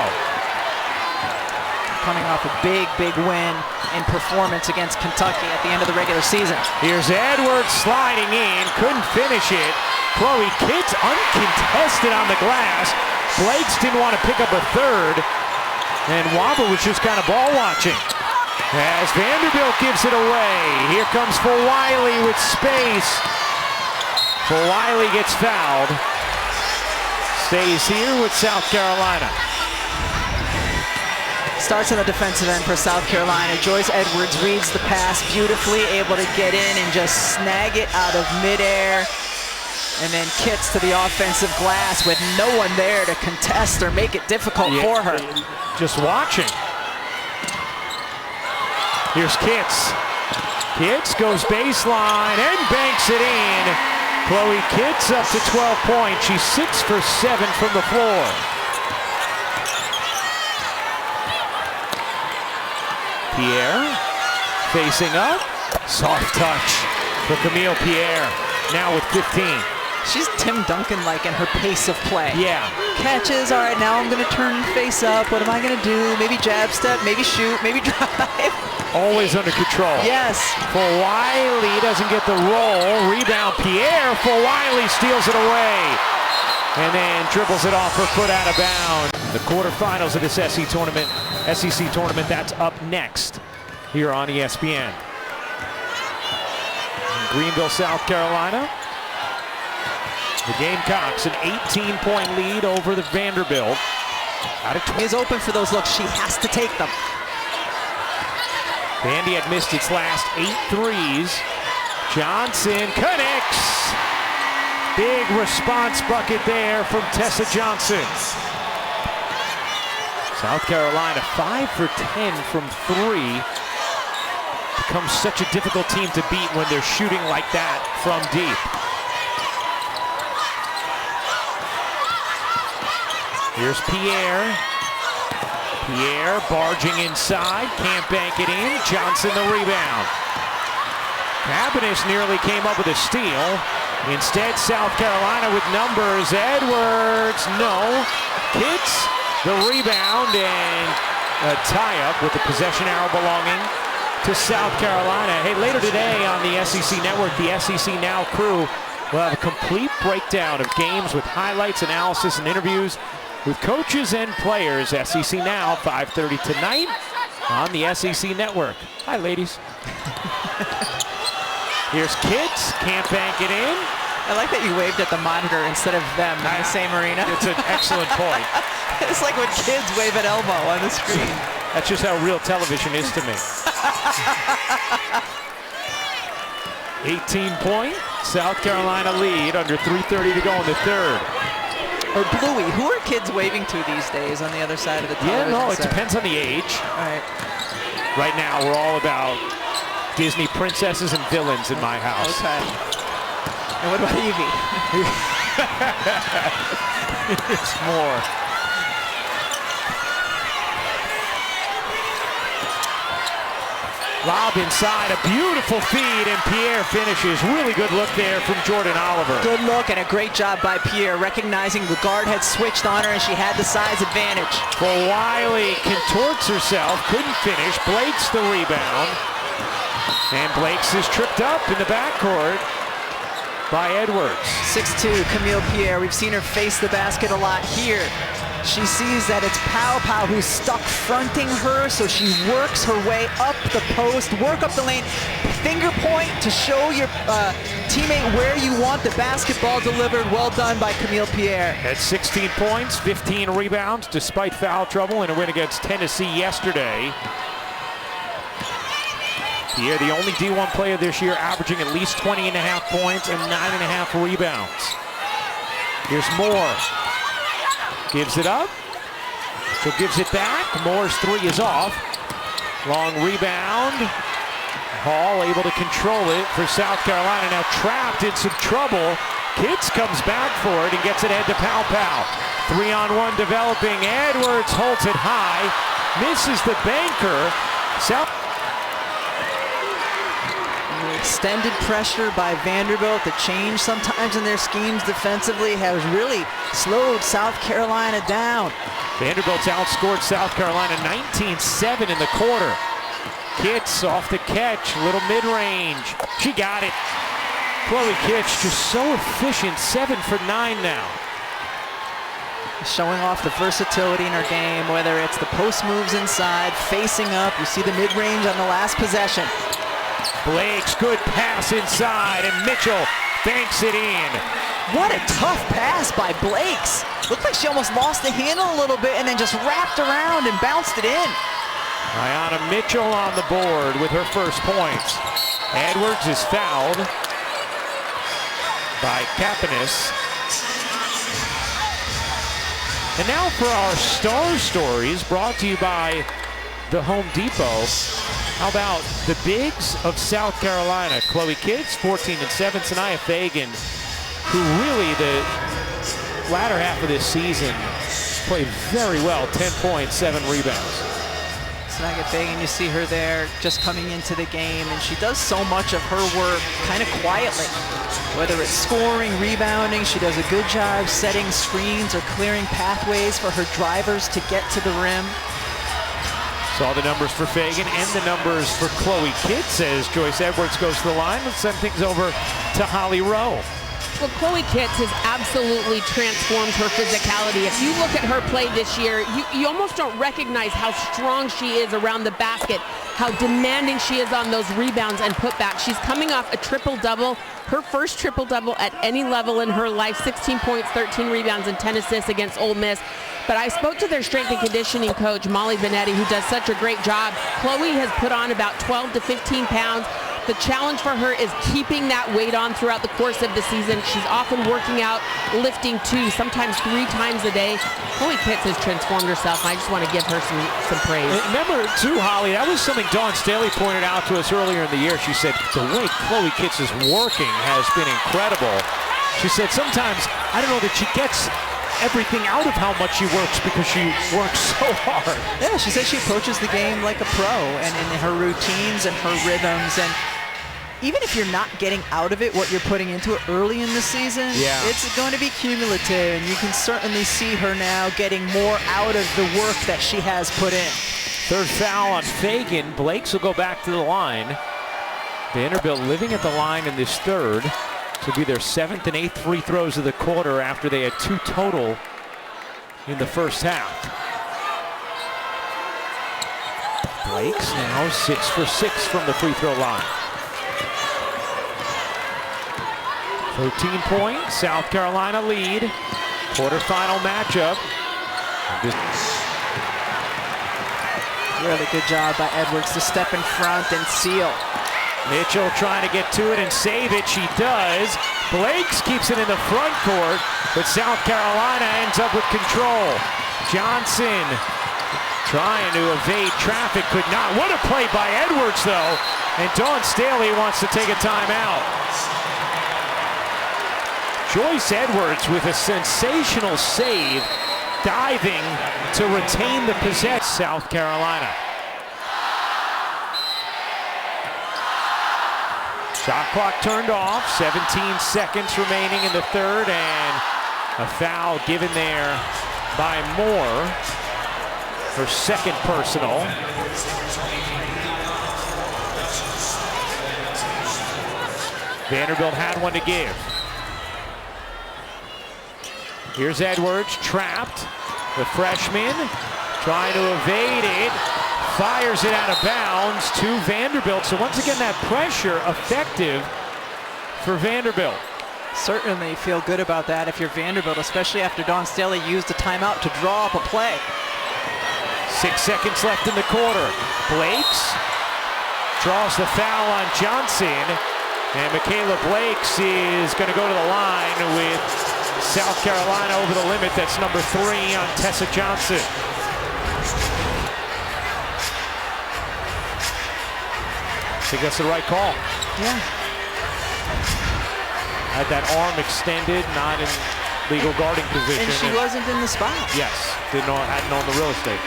Coming off a big win in performance against Kentucky at the end of the regular season. Here's Edwards sliding in, couldn't finish it. Chloe Kitts uncontested on the glass. Blakes didn't want to pick up a third, and Waba was just kind of ball watching. As Vanderbilt gives it away, here comes Full-Wiley with space. Full-Wiley gets fouled. Stays here with South Carolina. Starts on the defensive end for South Carolina. Joyce Edwards reads the pass beautifully, able to get in and just snag it out of midair. And then Kitts to the offensive glass with no one there to contest or make it difficult for her. Just watching. Here's Kitts. Kitts goes baseline and banks it in. Chloe Kitts up to 12 points. She's 6 for 7 from the floor. Pierre facing up. Soft touch for Camille Pierre. Now with 15. She's Tim Duncan-like in her pace of play. Yeah. Catches, all right, now I'm gonna turn face up. What am I gonna do? Maybe jab step, maybe shoot, maybe drive. Always under control. Yes. For Wiley, doesn't get the roll. Rebound, Pierre. For Wiley, steals it away. And then dribbles it off her foot out of bounds. The quarterfinals of this SEC tournament, that's up next here on ESPN. In Greenville, South Carolina. The Gamecocks, an 18-point lead over the Vanderbilt. Is open for those looks. She has to take them. Vandy had missed its last 8 threes. Johnson connects. Big response bucket there from Tessa Johnson. South Carolina 5 for 10 from 3. Becomes such a difficult team to beat when they're shooting like that from deep. Here's Pierre. Pierre barging inside, can't bank it in. Johnson the rebound. Habenes nearly came up with a steal. Instead, South Carolina with numbers. Edwards, no. Hits the rebound and a tie-up with the possession arrow belonging to South Carolina. Hey, later today on the SEC Network, the SEC Now crew will have a complete breakdown of games with highlights, analysis, and interviews with coaches and players. SEC Now, 5:30 tonight on the SEC Network. Hi, ladies. Here's Kitts, can't bank it in. I like that you waved at the monitor instead of them in the same arena. It's an excellent point. It's like when kids wave at Elmo on the screen. That's just how real television is to me. 18-point South Carolina lead, under 3:30 to go in the third. Or Bluey, who are kids waving to these days on the other side of the television Yeah, no, it set? depends on the age. All right. Right now, we're all about Disney princesses and villains in my house. Okay. And what about Evie? It's more. Lob inside, a beautiful feed, and Pierre finishes. Really good look there from Jordan Oliver. Good look and a great job by Pierre, recognizing the guard had switched on her and she had the size advantage. For Wiley, contorts herself, couldn't finish. Blake's the rebound. And Blake's is tripped up in the backcourt by Edwards. 6'2", Camille Pierre. We've seen her face the basket a lot here. She sees that it's Pow Pow who's stuck fronting her, so she works her way up the post, work up the lane, finger point to show your teammate where you want the basketball delivered. Well done by Camille Pierre. At 16 points, 15 rebounds, despite foul trouble in a win against Tennessee yesterday. Pierre, the only D1 player this year averaging at least 20.5 points and 9.5 rebounds. Here's Moore. Gives it up. So gives it back. Moore's three is off. Long rebound. Hall able to control it for South Carolina. Now trapped in some trouble. Kitts comes back for it and gets it ahead to Pow Pow. 3-on-1 developing. Edwards holds it high. Misses the banker. South. Extended pressure by Vanderbilt. The change sometimes in their schemes defensively has really slowed South Carolina down. Vanderbilt's outscored South Carolina 19-7 in the quarter. Kitts off the catch, little mid-range. She got it. Chloe Kitts just so efficient, 7 for 9 now. Showing off the versatility in her game, whether it's the post moves inside, facing up. You see the mid-range on the last possession. Blake's good pass inside, and Mitchell banks it in. What a tough pass by Blake's. Looked like she almost lost the handle a little bit and then just wrapped around and bounced it in. Ayanna Mitchell on the board with her first points. Edwards is fouled by Habenes. And now for our star stories, brought to you by the Home Depot. How about the bigs of South Carolina? Chloe Kitts, 14-7. Sanaya Fagan, who really the latter half of this season played very well. 10 points, 7 rebounds. Sniget Fagan, you see her there just coming into the game, and she does so much of her work kind of quietly. Whether it's scoring, rebounding, she does a good job setting screens or clearing pathways for her drivers to get to the rim. Saw the numbers for Fagan and the numbers for Chloe Kitts as Joyce Edwards goes to the line. Let's send things over to Holly Rowe. Well, Chloe Kitts has absolutely transformed her physicality. If you look at her play this year, you almost don't recognize how strong she is around the basket, how demanding she is on those rebounds and putbacks. She's coming off a triple-double, her first triple-double at any level in her life, 16 points, 13 rebounds, and 10 assists against Ole Miss. But I spoke to their strength and conditioning coach, Molly Benetti, who does such a great job. Chloe has put on about 12 to 15 pounds. The challenge for her is keeping that weight on throughout the course of the season. She's often working out, lifting 2, sometimes 3 times a day. Chloe Kitts has transformed herself. I just want to give her some praise. Remember, too, Holly, that was something Dawn Staley pointed out to us earlier in the year. She said the way Chloe Kitts is working has been incredible. She said sometimes, I don't know that she gets everything out of how much she works because she works so hard. Yeah, she says she approaches the game like a pro, and in her routines and her rhythms, and even if you're not getting out of it what you're putting into it early in the season, it's going to be cumulative, and you can certainly see her now getting more out of the work that she has put in. Third foul on Fagan. Blakes will go back to the line. Vanderbilt living at the line in this third. This will be their 7th and 8th free throws of the quarter after they had 2 total in the first half. Blakes now 6 for 6 from the free throw line. 13-point South Carolina lead. Quarterfinal matchup. Really good job by Edwards to step in front and seal. Mitchell trying to get to it and save it. She does. Blakes keeps it in the front court, but South Carolina ends up with control. Johnson trying to evade traffic, could not. What a play by Edwards, though. And Dawn Staley wants to take a timeout. Joyce Edwards with a sensational save, diving to retain the possession. South Carolina. Shot clock turned off, 17 seconds remaining in the third, and a foul given there by Moore, her second personal. Vanderbilt had one to give. Here's Edwards, trapped. The freshman trying to evade it. Fires it out of bounds to Vanderbilt. So once again, that pressure effective for Vanderbilt. Certainly feel good about that if you're Vanderbilt, especially after Dawn Staley used a timeout to draw up a play. 6 seconds left in the quarter. Blakes draws the foul on Johnson. And Michaela Blakes is going to go to the line with South Carolina over the limit. That's number 3 on Tessa Johnson. I think that's the right call. Yeah. Had that arm extended, not in legal guarding position. And she wasn't in the spot. Yes, hadn't known the real estate.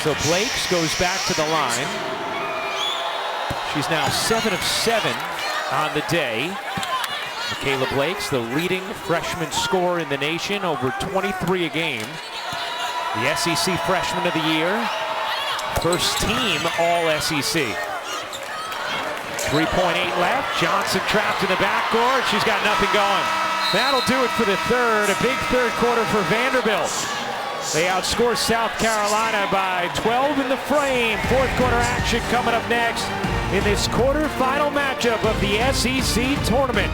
So Blakes goes back to the line. She's now 7 of 7 on the day. Michaela Blakes, the leading freshman scorer in the nation, over 23 a game. The SEC Freshman of the Year. First team All-SEC. 3.8 left. Johnson trapped in the backcourt. She's got nothing going. That'll do it for the third. A big third quarter for Vanderbilt. They outscore South Carolina by 12 in the frame. Fourth quarter action coming up next in this quarterfinal matchup of the SEC tournament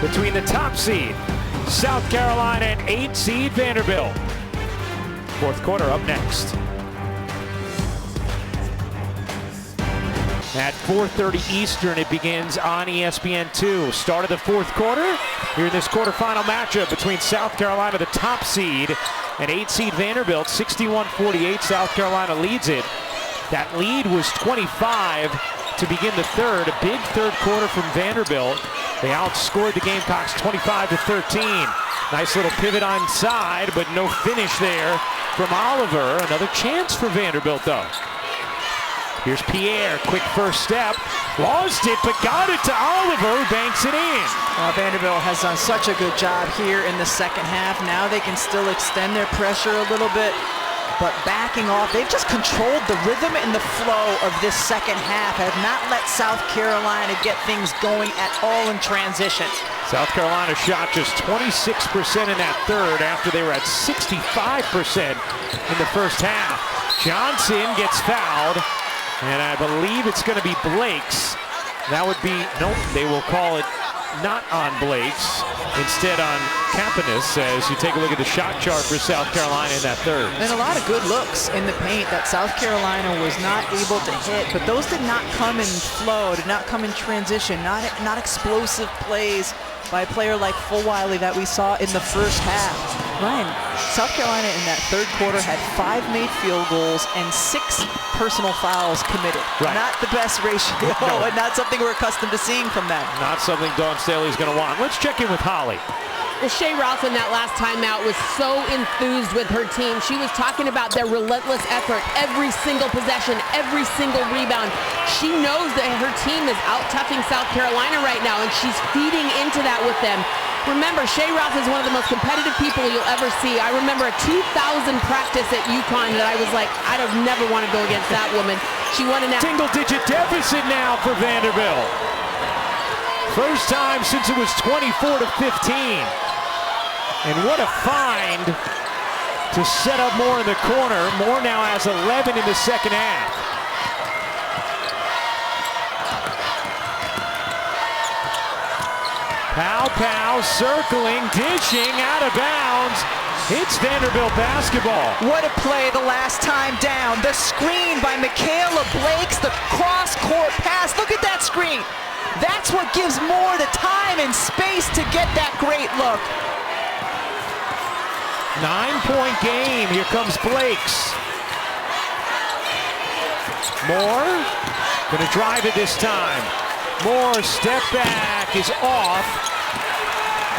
between the top seed South Carolina and 8 seed Vanderbilt. Fourth quarter up next. At 4:30 Eastern, it begins on ESPN2. Start of the fourth quarter. Here in this quarterfinal matchup between South Carolina, the top seed, and 8 seed Vanderbilt. 61-48, South Carolina leads it. That lead was 25 to begin the third. A big third quarter from Vanderbilt. They outscored the Gamecocks 25-13. Nice little pivot onside, but no finish there from Oliver. Another chance for Vanderbilt, though. Here's Pierre, quick first step. Lost it, but got it to Oliver, who banks it in. Vanderbilt has done such a good job here in the second half. Now they can still extend their pressure a little bit, but backing off, they've just controlled the rhythm and the flow of this second half, have not let South Carolina get things going at all in transition. South Carolina shot just 26% in that third after they were at 65% in the first half. Johnson gets fouled, and I believe it's going to be Blake's. That would be, nope, they will call it not on Blake's, instead on Campanus, as you take a look at the shot chart for South Carolina in that third. And a lot of good looks in the paint that South Carolina was not able to hit, but those did not come in flow, did not come in transition, not explosive plays by a player like Fulwiley that we saw in the first half. Ryan, South Carolina in that third quarter had 5 made field goals and 6 personal fouls committed. Right. Not the best ratio, No. and not something we're accustomed to seeing from them. Not something Dawn Staley's going to want. Let's check in with Holly. Well, Shea Ralph in that last timeout was so enthused with her team. She was talking about their relentless effort, every single possession, every single rebound. She knows that her team is out-toughing South Carolina right now, and she's feeding into that with them. Remember, Shea Ralph is one of the most competitive people you'll ever see. I remember a 2000 practice at UConn that I was like, I'd have never want to go against that woman. She won an Single-digit deficit now for Vanderbilt. First time since it was 24-15. And what a find to set up Moore in the corner. Moore now has 11 in the second half. Pow circling, dishing, out of bounds. It's Vanderbilt basketball. What a play the last time down. The screen by Michaela Blakes, the cross-court pass. Look at that screen. That's what gives Moore the time and space to get that great look. 9-point game. Here comes Blake's. Moore gonna drive it this time. Moore step back is off.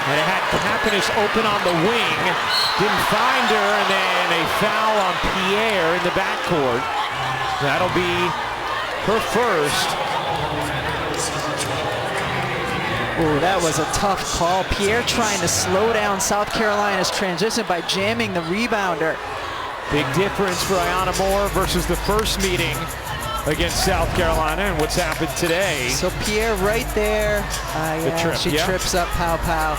And it had Campanus open on the wing. Didn't find her, and then a foul on Pierre in the backcourt. That'll be her first. Ooh, that was a tough call. Pierre trying to slow down South Carolina's transition by jamming the rebounder. Big difference for Ayanna Moore versus the first meeting against South Carolina and what's happened today. So Pierre right there. She trips up Pow.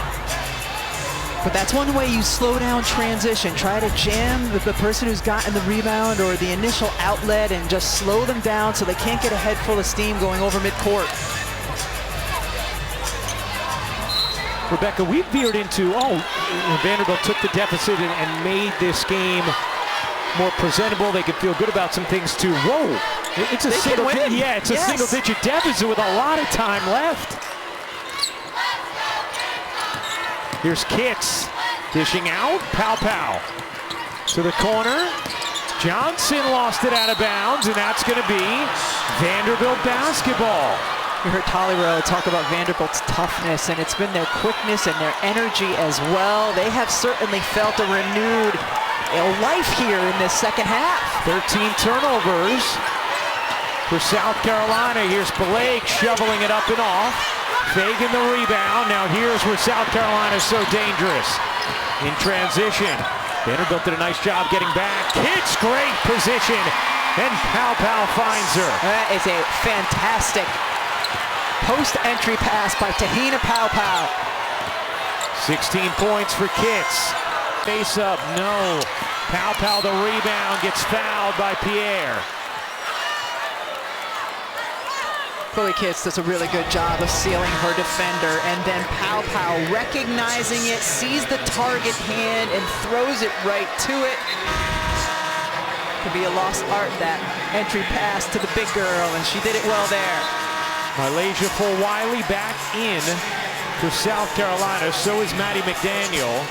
But that's one way you slow down transition. Try to jam the person who's gotten the rebound or the initial outlet and just slow them down so they can't get a head full of steam going over midcourt. Rebecca, we veered into, Vanderbilt took the deficit and made this game more presentable. They could feel good about some things too. Whoa, it's a single-digit deficit with a lot of time left. Here's Kitts dishing out. Pow to the corner. Johnson lost it out of bounds, and that's going to be Vanderbilt basketball. You heard Tollyrow talk about Vanderbilt's toughness, and it's been their quickness and their energy as well. They have certainly felt a renewed life here in this second half. 13 turnovers for South Carolina. Here's Blake shoveling it up and off. Fagan the rebound. Now here's where South Carolina is so dangerous. In transition, Vanderbilt did a nice job getting back. Kitts, great position, and Pow finds her. That is a fantastic post-entry pass by Tahina Pow. 16 points for Kitts. Face up, no. Pow the rebound, gets fouled by Pierre. Chloe Kitts does a really good job of sealing her defender, and then Pow recognizing it, sees the target hand and throws it right to it. Could be a lost art, that entry pass to the big girl, and she did it well there. Malaysia Fulwiley back in for South Carolina. So is Maddie McDaniel.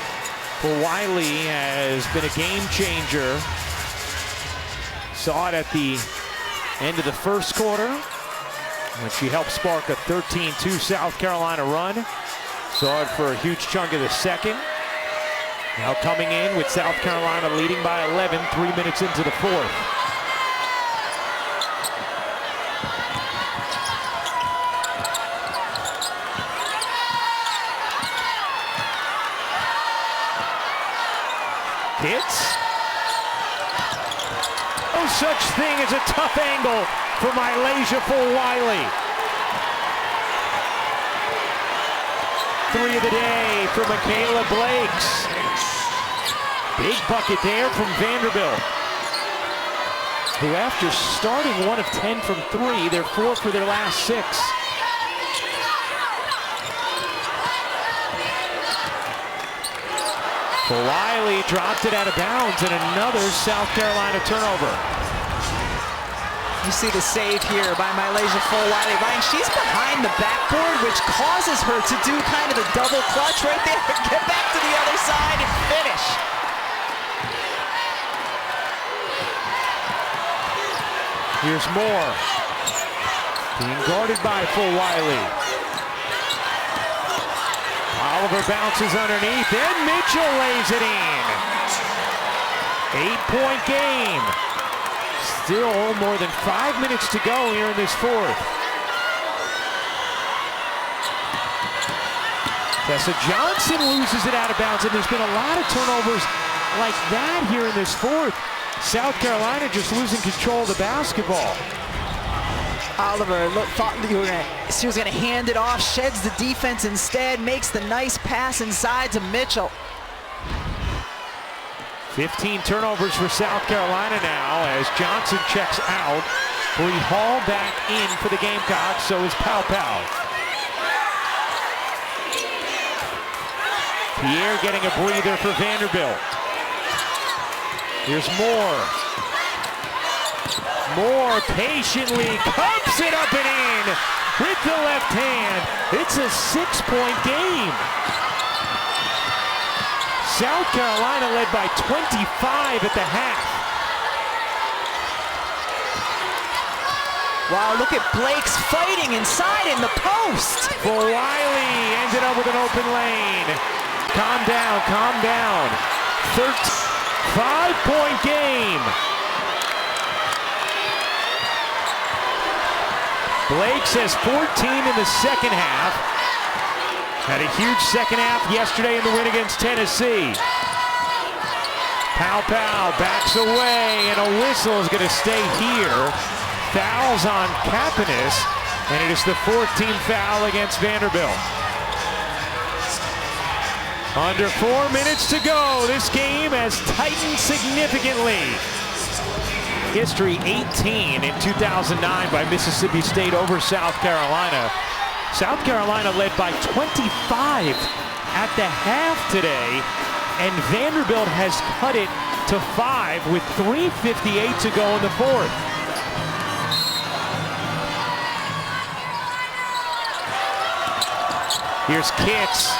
Fulwiley has been a game changer. Saw it at the end of the first quarter. when she helped spark a 13-2 South Carolina run. Saw it for a huge chunk of the second. Now coming in with South Carolina leading by 11, 3 minutes into the fourth. Hits. No such thing as a tough angle for Mylasia Full-Wiley. 3 of the day for Michaela Blakes. Big bucket there from Vanderbilt, who after starting 1 of 10 from 3, they're 4 for their last 6. Full-Wiley dropped it out of bounds, and another South Carolina turnover. You see the save here by Mylasia Full-Wiley. Ryan, she's behind the backboard, which causes her to do kind of a double clutch right there. Get back to the other side and finish. Here's Moore, being guarded by Full-Wiley. Oliver bounces underneath, and Mitchell lays it in. 8-point game. Still more than 5 minutes to go here in this fourth. Tessa Johnson loses it out of bounds, and there's been a lot of turnovers like that here in this fourth. South Carolina just losing control of the basketball. Oliver thought she was going to hand it off, sheds the defense instead, makes the nice pass inside to Mitchell. 15 turnovers for South Carolina now as Johnson checks out. Bree Hall back in for the Gamecocks, so is Pow Pow. Pierre getting a breather for Vanderbilt. Here's Moore. Moore patiently cups it up and in with the left hand. It's a 6-point game. South Carolina led by 25 at the half. Wow, look at Blake's fighting inside in the post. Full-Wiley ended up with an open lane. Calm down, calm down. 5-point game. Blakes has 14 in the second half. Had a huge second half yesterday in the win against Tennessee. Pow Pow backs away, and a whistle is going to stay here. Fouls on Kapanis, and it is the 14th foul against Vanderbilt. Under 4 minutes to go. This game has tightened significantly. History 18 in 2009 by Mississippi State over South Carolina. South Carolina led by 25 at the half today, and Vanderbilt has cut it to 5 with 3:58 to go in the fourth. Here's Kitts.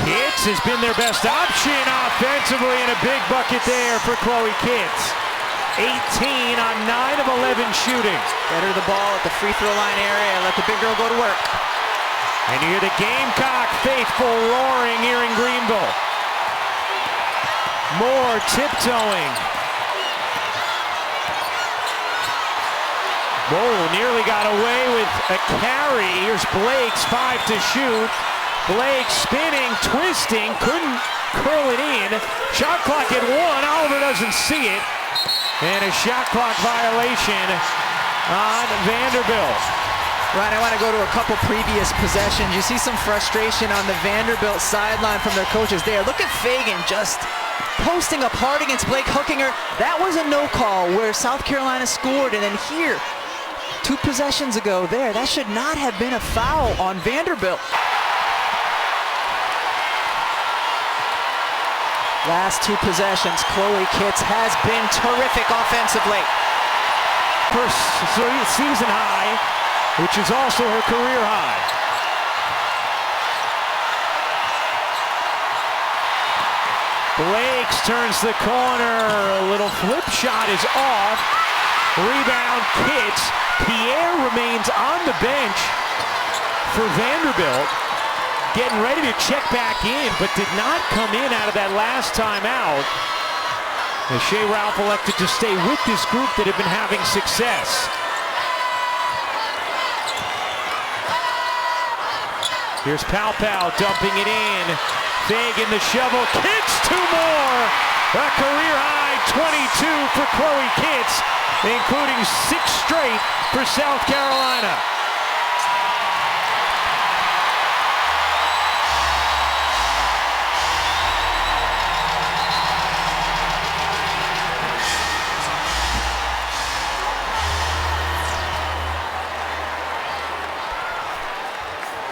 Kitts has been their best option offensively, and a big bucket there for Chloe Kitts. 18 on 9 of 11 shooting. Get her the ball at the free throw line area and let the big girl go to work. And you hear the Gamecock faithful roaring here in Greenville. Moore tiptoeing. Whoa, nearly got away with a carry. Here's Blake's 5 to shoot. Blake spinning, twisting, couldn't curl it in. Shot clock at 1, Oliver doesn't see it. And a shot clock violation on Vanderbilt. Ryan, I want to go to a couple previous possessions. You see some frustration on the Vanderbilt sideline from their coaches there. Look at Fagan just posting up hard against Blake, hooking her. That was a no call where South Carolina scored, and then here, 2 possessions ago there, that should not have been a foul on Vanderbilt. Last 2 possessions, Chloe Kitts has been terrific offensively. First season high, which is also her career high. Blakes turns the corner, a little flip shot is off. Rebound Kitts, Pierre remains on the bench for Vanderbilt, getting ready to check back in, but did not come in out of that last timeout. As Shea Ralph elected to stay with this group that had been having success. Here's Pau Pau dumping it in. Fagan the shovel, Kitts 2 more. A career high 22 for Chloe Kitts, including 6 straight for South Carolina.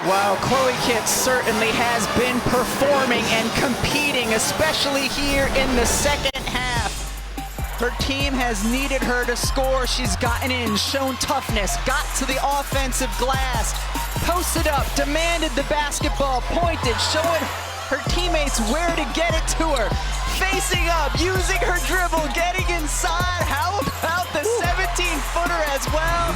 Well, Chloe Kitts certainly has been performing and competing, especially here in the second half. Her team has needed her to score. She's gotten in, shown toughness, got to the offensive glass, posted up, demanded the basketball, pointed, showing her teammates where to get it to her. Facing up, using her dribble, getting inside. How about the 17-footer as well?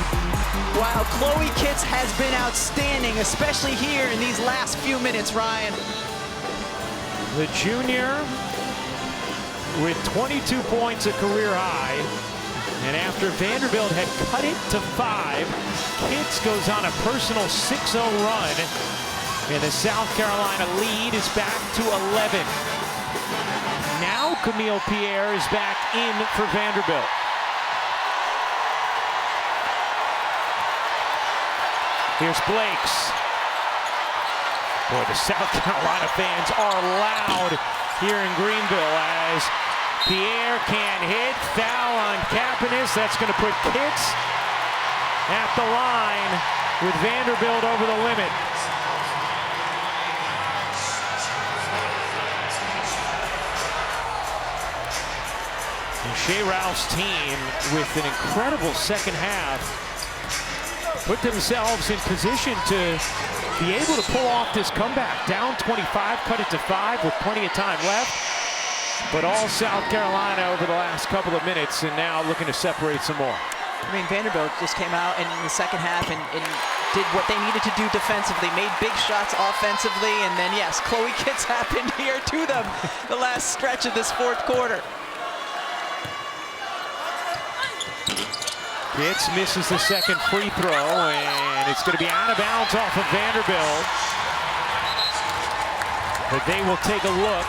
Wow, Chloe Kitts has been outstanding, especially here in these last few minutes, Ryan. The junior with 22 points, a career high. And after Vanderbilt had cut it to 5, Kitts goes on a personal 6-0 run. And the South Carolina lead is back to 11. Now Camille Pierre is back in for Vanderbilt. Here's Blakes. Boy, the South Carolina fans are loud here in Greenville as Pierre can't hit. Foul on Kapanis. That's going to put Kitts at the line with Vanderbilt over the limit. And Shea Ralph's team, with an incredible second half, put themselves in position to be able to pull off this comeback. Down 25, cut it to 5 with plenty of time left. But all South Carolina over the last couple of minutes, and now looking to separate some more. I mean, Vanderbilt just came out in the second half and did what they needed to do defensively, made big shots offensively, and then, yes, Chloe Kitts happened here to them the last stretch of this fourth quarter. Kitts misses the second free throw, and it's going to be out of bounds off of Vanderbilt. But they will take a look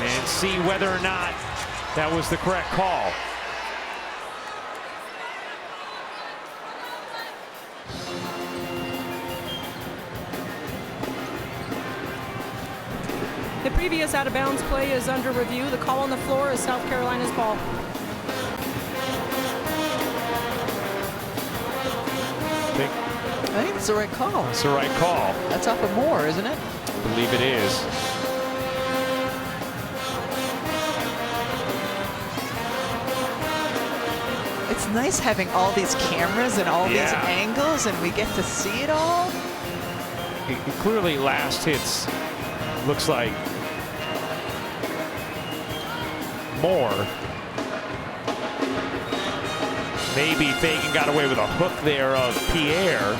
and see whether or not that was the correct call. The previous out-of-bounds play is under review. The call on the floor is South Carolina's ball. I think it's the right call. It's the right call. That's off of Moore, isn't it? I believe it is. It's nice having all these cameras and all these angles, and we get to see it all. Clearly, last hits looks like Moore. Maybe Fagan got away with a hook there of Pierre.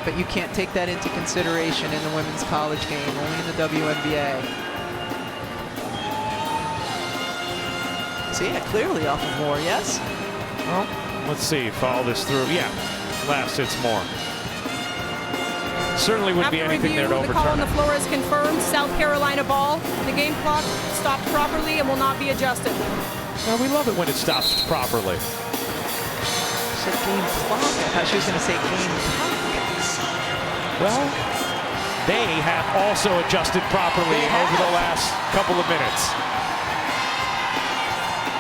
But you can't take that into consideration in the women's college game, only in the WNBA. So yeah, clearly off of Moore, yes? Well, let's see, follow this through. Yeah, last hit's Moore. Certainly wouldn't be anything there to overturn. The call on the floor is confirmed. South Carolina ball. The game clock stopped properly and will not be adjusted. Well, we love it when it stops properly. She said game clock. I thought she was going to say game clock. Well, they have also adjusted properly over the last couple of minutes.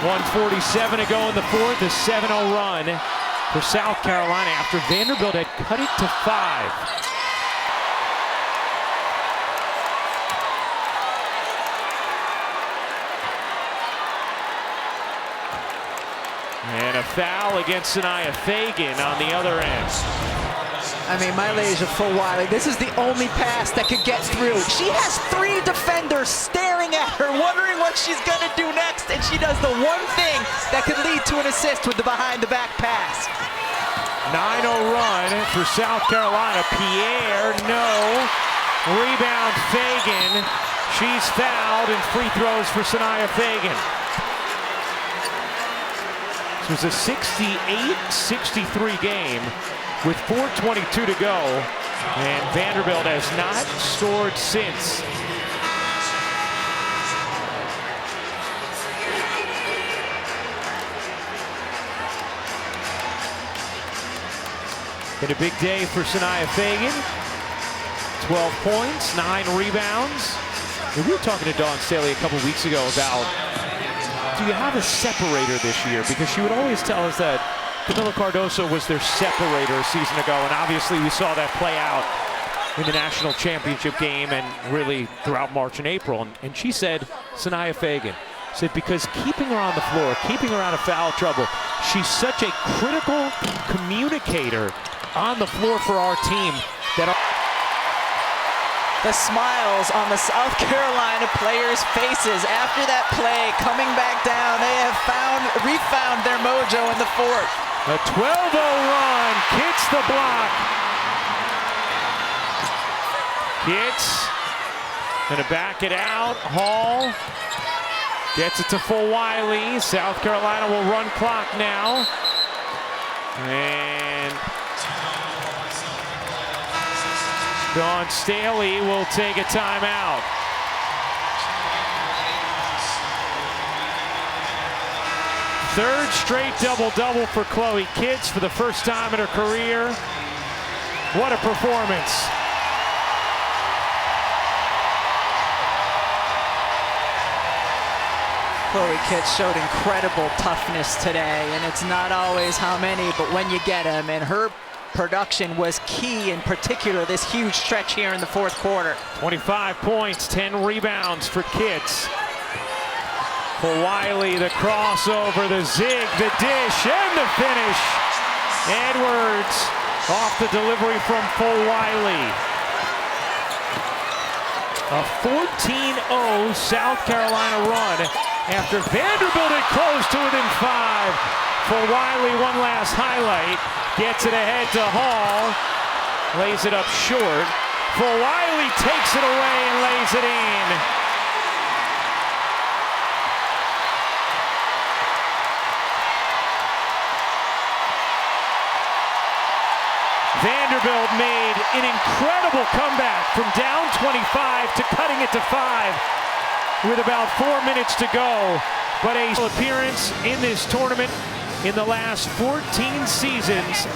1:47 to go in the fourth, a 7-0 run for South Carolina after Vanderbilt had cut it to 5. And a foul against Sanaya Fagan on the other end. I mean, Malaysia full wide. Like, this is the only pass that could get through. She has 3 defenders staring staring at her, wondering what she's going to do next, and she does the one thing that could lead to an assist with the behind-the-back pass. 9-0 run for South Carolina. Pierre, no. Rebound, Fagan. She's fouled, and free throws for Sanaya Fagan. This was a 68-63 game with 4:22 to go, and Vanderbilt has not scored since. Been a big day for Sanaya Fagan. 12 points, 9 rebounds. And we were talking to Dawn Staley a couple weeks ago about, do you have a separator this year? Because she would always tell us that Camila Cardoso was their separator a season ago, and obviously we saw that play out in the national championship game and really throughout March and April. And she said, Sanaya Fagan, said because keeping her on the floor, keeping her out of foul trouble, she's such a critical communicator on the floor for our team that the smiles on the South Carolina players' faces after that play coming back down. They have refound their mojo in the fourth. A 12-0 run, Kitts the block. Kitts gonna back it out. Hall gets it to Fulwiley. South Carolina will run clock now. And Dawn Staley will take a timeout. Third straight double-double for Chloe Kitts for the first time in her career. What a performance. Chloe Kitts showed incredible toughness today, and it's not always how many, but when you get them, and her production was key, in particular this huge stretch here in the fourth quarter. 25 points, 10 rebounds for Kitts. Fulwiley, the crossover, the zig, the dish, and the finish. Edwards off the delivery from Fulwiley. A 14-0 South Carolina run after Vanderbilt had closed to within 5. Fulwiley, one last highlight. Gets it ahead to Hall, lays it up short. Fulwiley takes it away and lays it in. Vanderbilt made an incredible comeback from down 25 to cutting it to 5 with about 4 minutes to go. But a appearance in this tournament in the last 14 seasons.